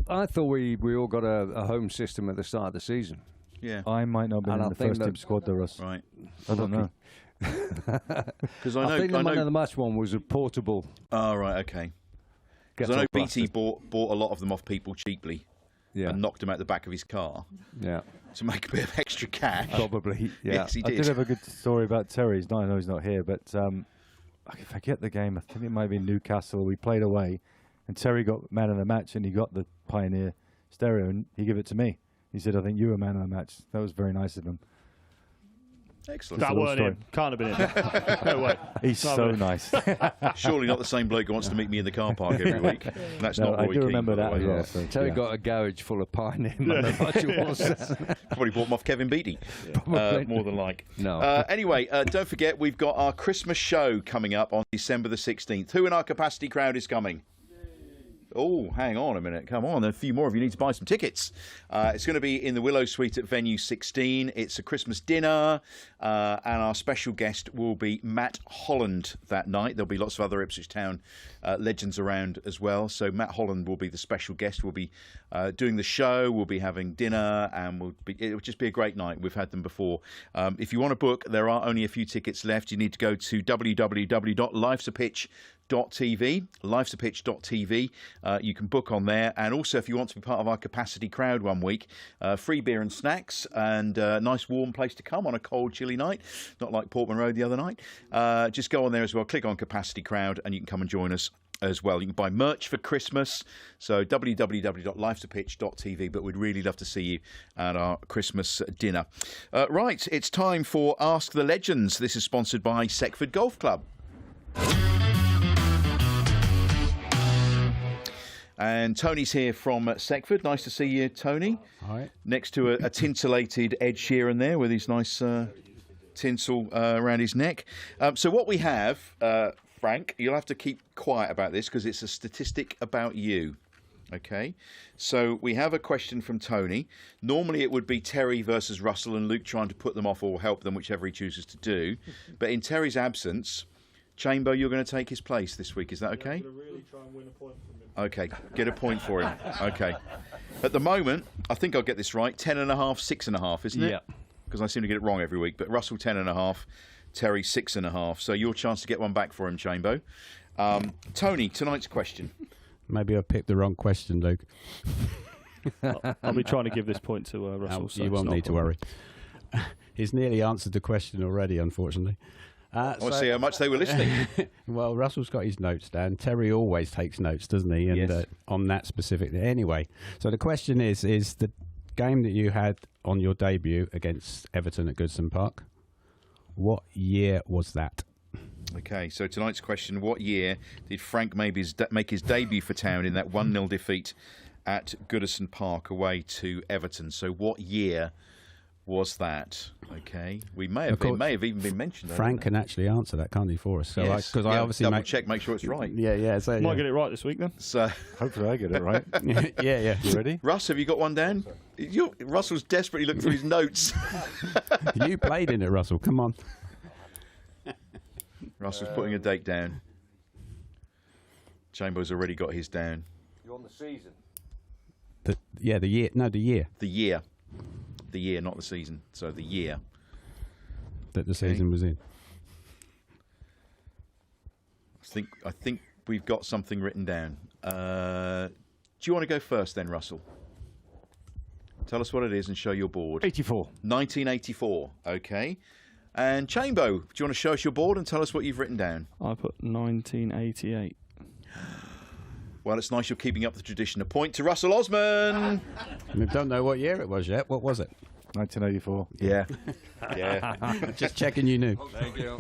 I thought we all got a home system at the start of the season. Yeah. I might not have been And in I the think first that- team squad, though, Russ. Right. I don't know. Because I think the man of the match one was a portable. Oh, right, okay. Because I know BT bought a lot of them off people cheaply and knocked them out the back of his car to make a bit of extra cash. Probably, yeah. Yes, he I did. did have a good story about Terry. I know he's not here, but I forget the game. I think it might have been Newcastle. We played away, and Terry got man of the match, and he got the Pioneer stereo, and he gave it to me. He said, "I think you were man of the match." That was very nice of him. Excellent. That a little weren't story. him. Can't have been him. No way. He's Not so really. nice. Surely not the same bloke who wants to meet me in the car park every week. That's No, not I Roy do Keane, remember by the that way. as well. So, Terry yeah. got a garage full of Pioneer man of the match awards. Probably bought them off Kevin Beattie, more than like. No. Anyway, don't forget, we've got our Christmas show coming up on December the 16th. Who in our capacity crowd is coming? Oh, hang on a minute. Come on. A few more of you need to buy some tickets. It's going to be in the Willow Suite at Venue 16. It's a Christmas dinner, and our special guest will be Matt Holland that night. There'll be lots of other Ipswich Town legends around as well. So Matt Holland will be the special guest. We'll be doing the show. We'll be having dinner, and it'll just be a great night. We've had them before. If you want to book, there are only a few tickets left. You need to go to lifesapitch.tv. You can book on there, and also if you want to be part of our capacity crowd one week, free beer and snacks, and a nice warm place to come on a cold chilly night, not like Portman Road the other night. Just go on there as well, click on capacity crowd, and you can come and join us as well. You can buy merch for Christmas, so www.lifesapitch.tv, but we'd really love to see you at our Christmas dinner. Right, it's time for Ask the Legends. This is sponsored by Seckford Golf Club. And Tony's here from Seckford. Nice to see you, Tony. Hi. Next to a tintillated Ed Sheeran there with his nice tinsel around his neck. So what we have, Frank, you'll have to keep quiet about this because it's a statistic about you. Okay, so we have a question from Tony. Normally it would be Terry versus Russell and Luke trying to put them off or help them, whichever he chooses to do. But in Terry's absence, Chamber, you're going to take his place this week. Is that okay? I'm going to really try and win a point from him. Okay, get a point for him. Okay. At the moment, I think I'll get this right, 10.5, 6.5, isn't it? Yeah. Because I seem to get it wrong every week. But Russell, 10.5, Terry, 6.5. So your chance to get one back for him, Chambo. Tony, tonight's question. Maybe I picked the wrong question, Luke. I'll be trying to give this point to Russell. So You it's won't not a need to problem. worry. He's nearly answered the question already, unfortunately. I want to see how much they were listening. Well, Russell's got his notes down. Terry always takes notes, doesn't he? And Yes. on that specifically. Anyway, so the question is the game that you had on your debut against Everton at Goodson Park, what year was that? Okay, so tonight's question, what year did Frank make his debut for Town in that 1-0 defeat at Goodison Park away to Everton? So what year was that? Okay, we may have even been mentioned. Frank can actually answer that, can't he, for us? So Yes. because I obviously double check, make sure it's right. Yeah. So, Might get it right this week then. So, Hopefully I get it right. yeah. You ready? Russ, have you got one down? Russell's desperately looking through his notes. You played in it, Russell. Come on. Russell's putting a date down. Chamber's already got his down. You're on the season. The year. No, the year The year. The year, not the season. So the year. that the season was in. I think we've got something written down. Do you want to go first then, Russell? Tell us what it is and show your board. 84. 1984. Okay. And Chambo, do you want to show us your board and tell us what you've written down? I put 1988. Well, it's nice you're keeping up the tradition. A point to Russell Osman. We don't know what year it was yet. What was it? 1984. Yeah. Yeah. Just checking you knew. Thank you.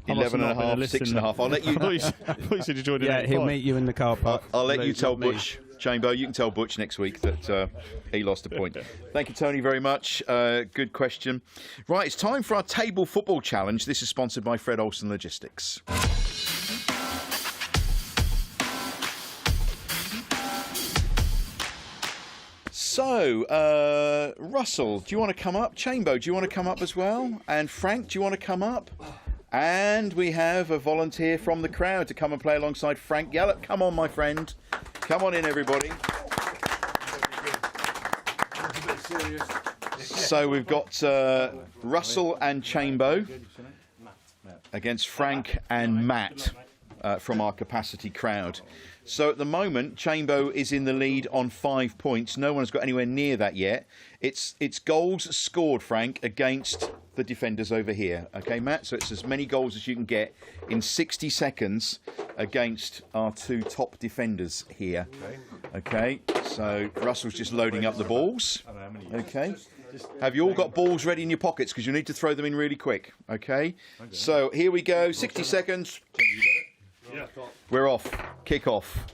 11 and a half, 6 and a half. I'll let you... I thought you said you joined in Yeah, 85. he'll meet you in the car park. I'll let you It's tell not me. Butch, Chambo, you can tell Butch next week that he lost a point. Thank you, Tony, very much. Good question. Right, it's time for our table football challenge. This is sponsored by Fred Olsen Logistics. So, Russell, do you want to come up? Chambo, do you want to come up as well? And Frank, do you want to come up? And we have a volunteer from the crowd to come and play alongside Frank Yallop. Come on, my friend. Come on in, everybody. So we've got Russell and Chambo against Frank and Matt from our capacity crowd. So at the moment, Chambo is in the lead on 5 points. No one's got anywhere near that yet. It's goals scored, Frank, against the defenders over here. Okay, Matt? So it's as many goals as you can get in 60 seconds against our two top defenders here. Okay, so Russell's just loading up the balls. Okay. Have you all got balls ready in your pockets? Because you need to throw them in really quick. Okay? So here we go. 60 seconds. We're off. Kick off.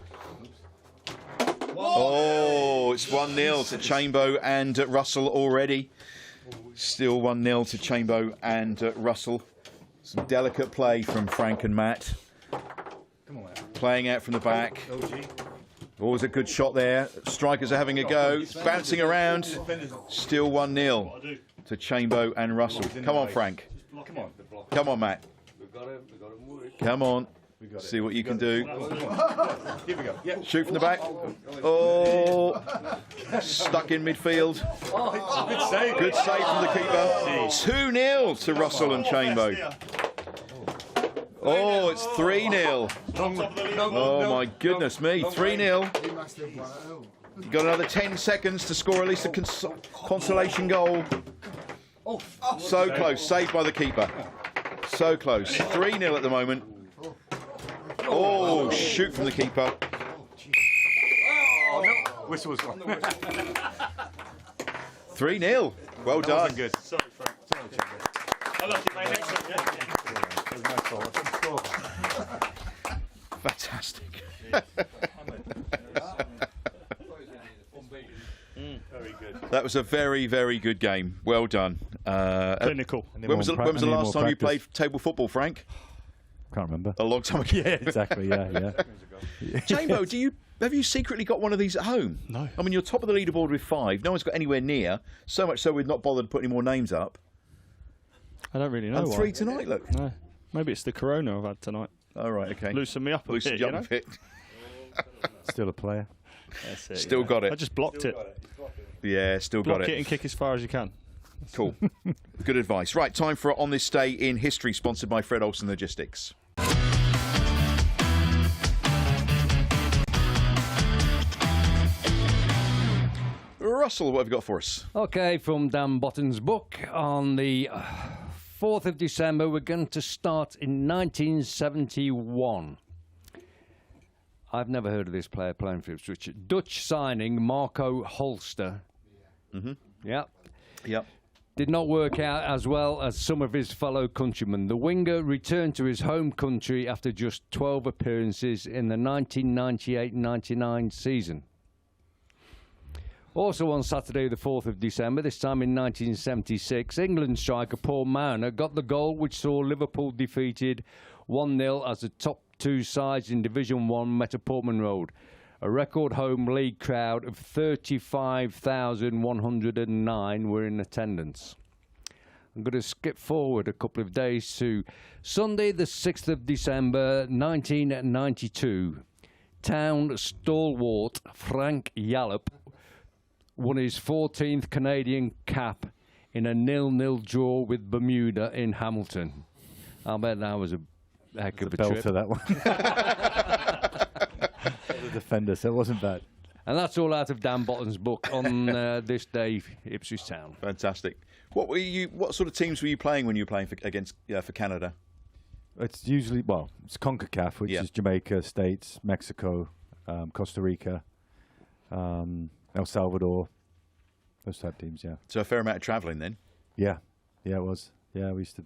Oh, it's 1-0 to Chambo and Russell already. Still 1-0 to Chambo and Russell. Some delicate play from Frank and Matt. Playing out from the back. Always a good shot there. Strikers are having a go. Bouncing around. Still 1-0 to Chambo and Russell. Come on, Frank. Come on, Matt. Come on. See what you can do. Shoot from the back. Oh, stuck in midfield. Good save from the keeper. 2-0 to Russell and Chambo. Oh, it's 3-0. Oh my goodness me, 3-0. You've got another 10 seconds to score at least a consolation goal. So close, saved by the keeper. So close. 3-0 at the moment. Oh, shoot from the keeper. Whistle's gone. 3-0. Well done. Good. Sorry, Frank. I love you, mate. Next one, Fantastic. Very good. That was a very, very good game. Well done. Clinical. When was the last time you played table football, Frank? Can't remember. A long time ago. Yeah, exactly. Yeah. Chambo, have you secretly got one of these at home? No. I mean, you're top of the leaderboard with 5. No one's got anywhere near. So much so we've not bothered putting any more names up. I don't really know And why. 3 tonight, look. No. Maybe it's the corona I've had tonight. All right, okay. Loosen me up a Loosened bit, you you know? up a bit. Still a player. That's it, Still got it. I just blocked it. Yeah, still Block got it and kick as far as you can. Cool. Good advice. Right, time for On This Day in History, sponsored by Fred Olsen Logistics. Russell, what have you got for us? Okay, from Dan Botton's book, on the 4th of December, we're going to start in 1971. I've never heard of this player playing for Ipswich. Dutch signing Marco Holster. Mm-hmm. Yep. Yep. Did not work out as well as some of his fellow countrymen. The winger returned to his home country after just 12 appearances in the 1998-99 season. Also on Saturday the 4th of December, this time in 1976, England striker Paul Mariner got the goal which saw Liverpool defeated 1-0 as the top two sides in Division 1 met at Portman Road. A record home league crowd of 35,109 were in attendance. I'm going to skip forward a couple of days to Sunday the 6th of December 1992. Town stalwart Frank Yallop won his 14th Canadian cap in a 0-0 draw with Bermuda in Hamilton. I bet that was a heck of a trip. Belter, that one. the defender, so it wasn't bad. And that's all out of Dan Botton's book on this day, Ipswich Town. Fantastic. What sort of teams were you playing when you were playing for Canada? It's usually, it's CONCACAF, which is Jamaica, States, Mexico, Costa Rica, El Salvador, those type teams, yeah. So a fair amount of travelling then? Yeah, it was. Yeah, we used to,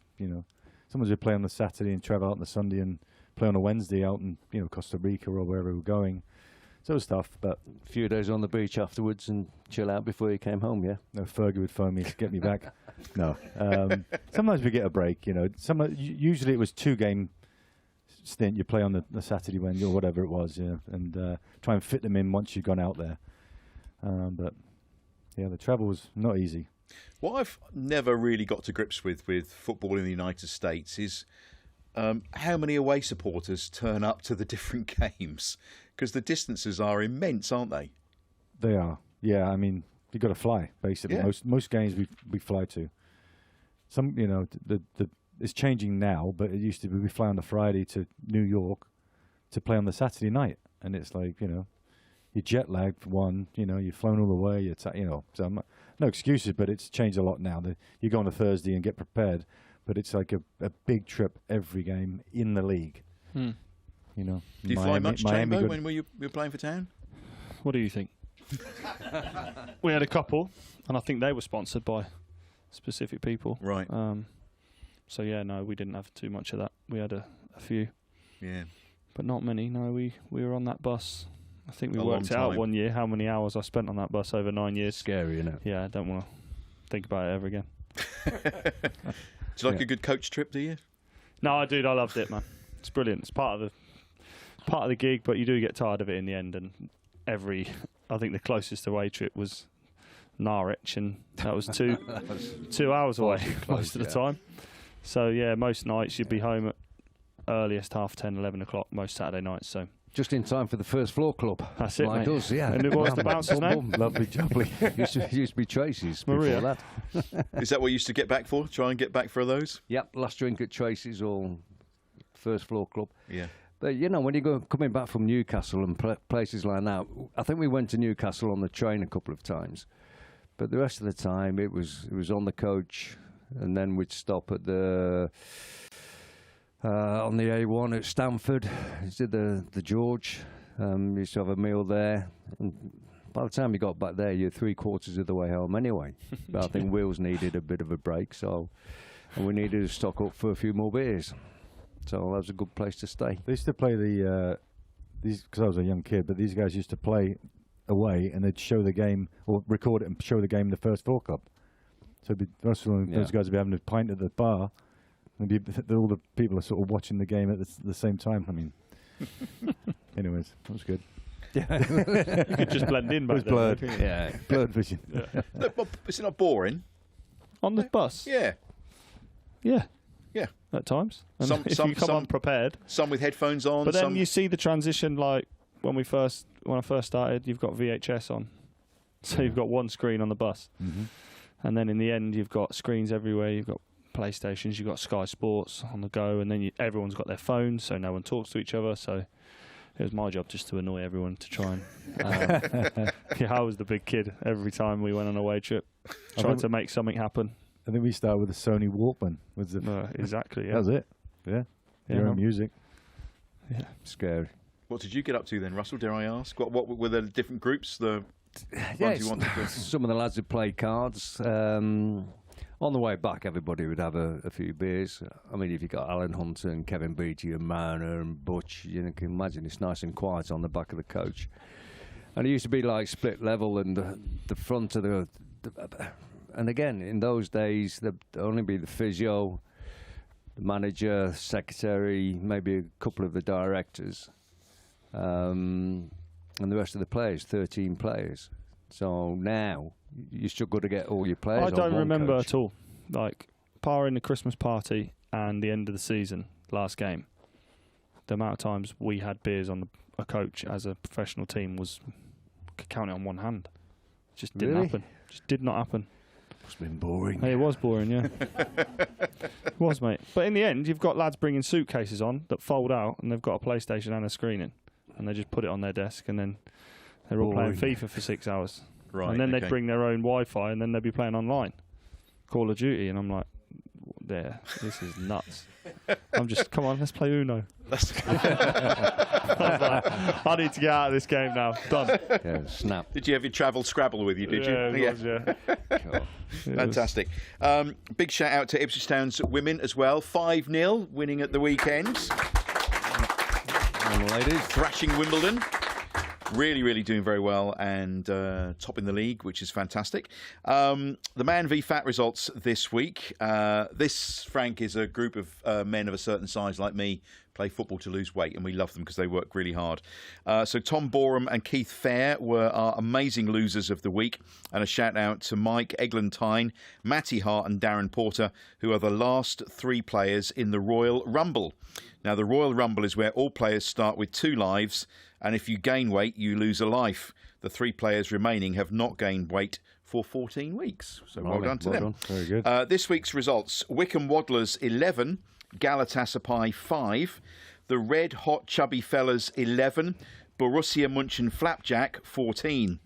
sometimes we'd play on the Saturday and travel out on the Sunday and play on a Wednesday out in, Costa Rica or wherever we were going. So it was tough, but... A few days on the beach afterwards and chill out before you came home, yeah? No, Fergie would phone me to get me back. No. Sometimes we get a break, Usually it was 2-game stint. You play on the Saturday when or whatever it was, and try and fit them in once you've gone out there. But, yeah, the travel was not easy. What I've never really got to grips with football in the United States is how many away supporters turn up to the different games, because the distances are immense, aren't they? They are. Yeah, I mean, you've got to fly, basically. Yeah. Most games we fly to. Some, it's changing now, but it used to be we fly on the Friday to New York to play on the Saturday night, and it's like, you're jet lagged for one, you've flown all the way, so no excuses, but it's changed a lot now. You go on a Thursday and get prepared, but it's like a big trip every game in the league. Do you fly much, Chambo, when you were playing for Town? What do you think? We had a couple, and I think they were sponsored by specific people. Right. So yeah, no, we didn't have too much of that. We had a few. Yeah. But not many. No, we were on that bus. I think we A worked long out time. one year how many hours I spent on that bus over 9 years. Scary, isn't it? Yeah, I don't want to think about it ever again. Do you like a good coach trip, do you? No, dude, I loved it, man. It's brilliant. It's part of the gig, but you do get tired of it in the end. And I think the closest away trip was Norwich, and that was 2 hours away most of the time. So yeah, most nights you'd be home at earliest 10:30, 11 o'clock most Saturday nights. So Just in time for the first floor club. that's it, Like mate. us, yeah. And it was the bouncer's name? Lovely, jubbly. used to be Tracy's Maria. before that. Is that what you used to get back for? Try and get back for those? Yep, last drink at Tracy's or first floor club. Yeah. But, when you go coming back from Newcastle and places like that, I think we went to Newcastle on the train a couple of times. But the rest of the time, it was on the coach, and then we'd stop at on the A1 at Stamford. Did the George. Used to have a meal there. And by the time you got back there, you're 3/4 of the way home anyway. But I think Wills needed a bit of a break, and we needed to stock up for a few more beers. So that was a good place to stay. They used to play these because I was a young kid, but these guys used to play away and they'd show the game or record it and show the game in the first four cup. So those guys would be having a pint at the bar, and all the people are sort of watching the game at the same time. I mean, anyways, that was good. Yeah, you could just blend in back It was there. blurred. couldn't you? Yeah, blurred vision. No, but is it not boring? On the bus. Yeah. Yeah. Yeah. At times. And Some- if some- you come some- unprepared. Some with headphones on. But then some... you see the transition, like when I first started, you've got VHS on, so you've got one screen on the bus, and then in the end you've got screens everywhere. You've got PlayStations, you've got Sky Sports on the go, and then everyone's got their phones, so no one talks to each other. So it was my job just to annoy everyone to try and. I was the big kid every time we went on a away trip, trying to make something happen. I think we started with a Sony Walkman. Exactly. Yeah. That was it. Yeah. Your own music. Yeah. Scary. What did you get up to then, Russell? Dare I ask? What were the different groups? The ones you wanted to... Some of the lads would play cards. On the way back, everybody would have a few beers. I mean, if you got Alan Hunter and Kevin Beattie and Marner and Butch, you can imagine it's nice and quiet on the back of the coach. And it used to be like split level, and the front of the and again, in those days, there'd only be the physio, the manager, secretary, maybe a couple of the directors, and the rest of the players, 13 players. So now, you struggle to get all your players I on don't one remember coach. at all. Like, barring the Christmas party and the end of the season, last game, the amount of times we had beers on a coach as a professional team was, could count it on one hand. Just didn't happen. Just did not happen. Must have been boring. Hey, it was boring, yeah. It was, mate. But in the end, you've got lads bringing suitcases on that fold out, and they've got a PlayStation and a screen in. and they just put it on their desk, and then they're all playing FIFA for 6 hours. Right. And then they'd bring their own Wi-Fi, and then they'd be playing online, Call of Duty, and I'm like, there, this is nuts. I'm just, come on, let's play Uno. I was like, I need to get out of this game now. Done. Yeah, snap. Did you have your travel Scrabble with you, did you? Yeah, it was, yeah. Fantastic. Big shout out to Ipswich Town's women as well. 5-0 winning at the weekend. And ladies. Thrashing Wimbledon. Really, really doing very well and top in the league, which is fantastic. The Man v Fat results this week. This, Frank, is a group of men of a certain size like me, play football to lose weight, and we love them because they work really hard. So Tom Boreham and Keith Fair were our amazing losers of the week. And a shout out to Mike Eglantine, Matty Hart and Darren Porter, who are the last 3 players in the Royal Rumble. Now, the Royal Rumble is where all players start with 2 lives, and if you gain weight, you lose a life. The 3 players remaining have not gained weight for 14 weeks. So well done to them. Very good. This week's results: Wycombe Waddlers 11, Galatasaray 5, the Red Hot Chubby Fellas 11, Borussia München Flapjack 14,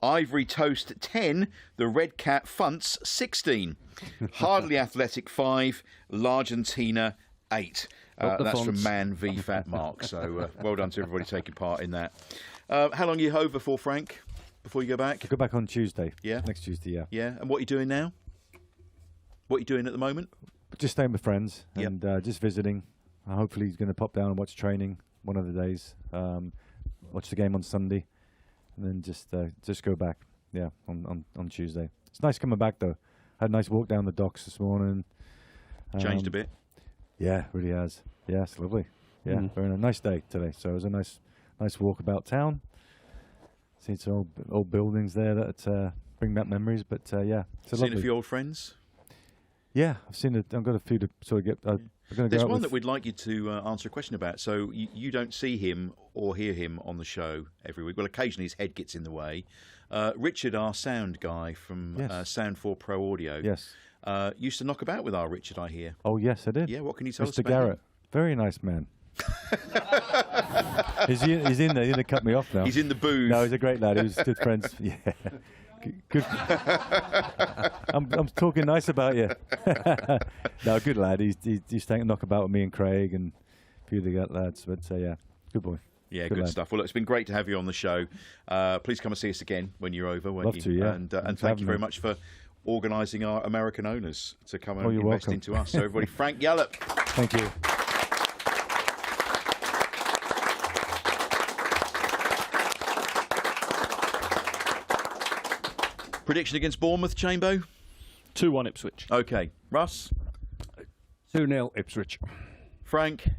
Ivory Toast 10, the Red Cat Funts 16, Hardly Athletic 5, L'Argentina 8. That's from Man v Fat Mark. So well done to everybody taking part in that. How long are you home for, Frank? Before you go back? I go back on Tuesday. Yeah. Next Tuesday, yeah. Yeah. And what are you doing now? What are you doing at the moment? Just staying with friends and just visiting. Hopefully he's going to pop down and watch training one of the days. Watch the game on Sunday, and then just go back. Yeah, on Tuesday. It's nice coming back though. Had a nice walk down the docks this morning. Changed a bit. Yeah, really has. Yeah, it's lovely. Yeah, very nice day today. So it was a nice walk about town. Seen some old buildings there that bring back memories. But yeah, it's Seen a few old friends. Yeah, I've got a few to sort of get. There's one that we'd like you to answer a question about. So you don't see him or hear him on the show every week. Well, occasionally his head gets in the way. Richard, our sound guy from Sound 4 Pro Audio. Yes. Used to knock about with our Richard, I hear. Oh, yes, I did. Yeah, what can you tell us Mr. about Garrett. him? Very nice man. He's in there. He's going to cut me off now. He's in the booth. No, he's a great lad. He was good friends. Yeah. Good. I'm talking nice about you. No, good lad. He's taking a knockabout with me and Craig and a few of the lads. But yeah, good boy. Yeah, good stuff. Well, look, it's been great to have you on the show. Please come and see us again when you're over. Love to, yeah. And thank you very much for organising our American owners to come and invest into us. So everybody, Frank Yallop. Thank you. Prediction against Bournemouth, Chambo? 2-1 Ipswich. Okay. Russ? 2-0 Ipswich. Frank?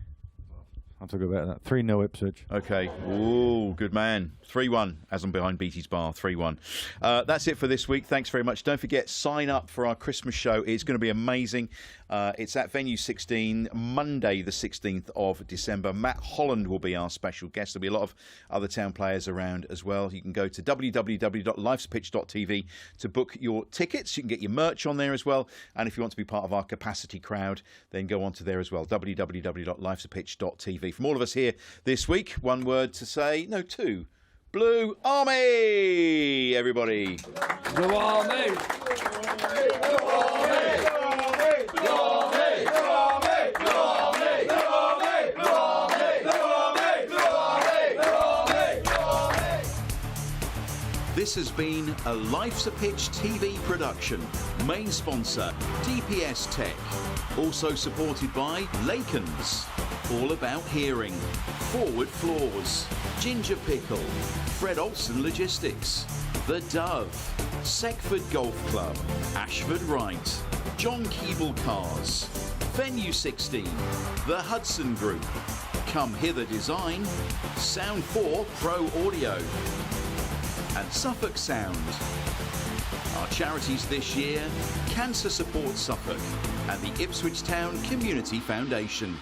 I'll talk about that. 3-0 Ipswich. Okay. Ooh, good man. 3-1, as I'm behind Beatty's bar. 3-1. That's it for this week. Thanks very much. Don't forget, sign up for our Christmas show. It's going to be amazing. It's at Venue 16, Monday the 16th of December. Matt Holland will be our special guest. There'll be a lot of other town players around as well. You can go to www.lifesapitch.tv to book your tickets. You can get your merch on there as well. And if you want to be part of our capacity crowd, then go on to there as well. www.lifesapitch.tv. From all of us here this week, one word to say, no, 2. Blue Army, everybody. Blue Army. This has been a Life's a Pitch TV production. Main sponsor, DPS Tech. Also supported by Lakens, All About Hearing, Forward Floors, Ginger Pickle, Fred Olsen Logistics, The Dove, Seckford Golf Club, Ashford Wright, John Keeble Cars, Venue 16, The Hudson Group, Come Hither Design, Sound 4 Pro Audio, and Suffolk Sound. Our charities this year: Cancer Support Suffolk and the Ipswich Town Community Foundation.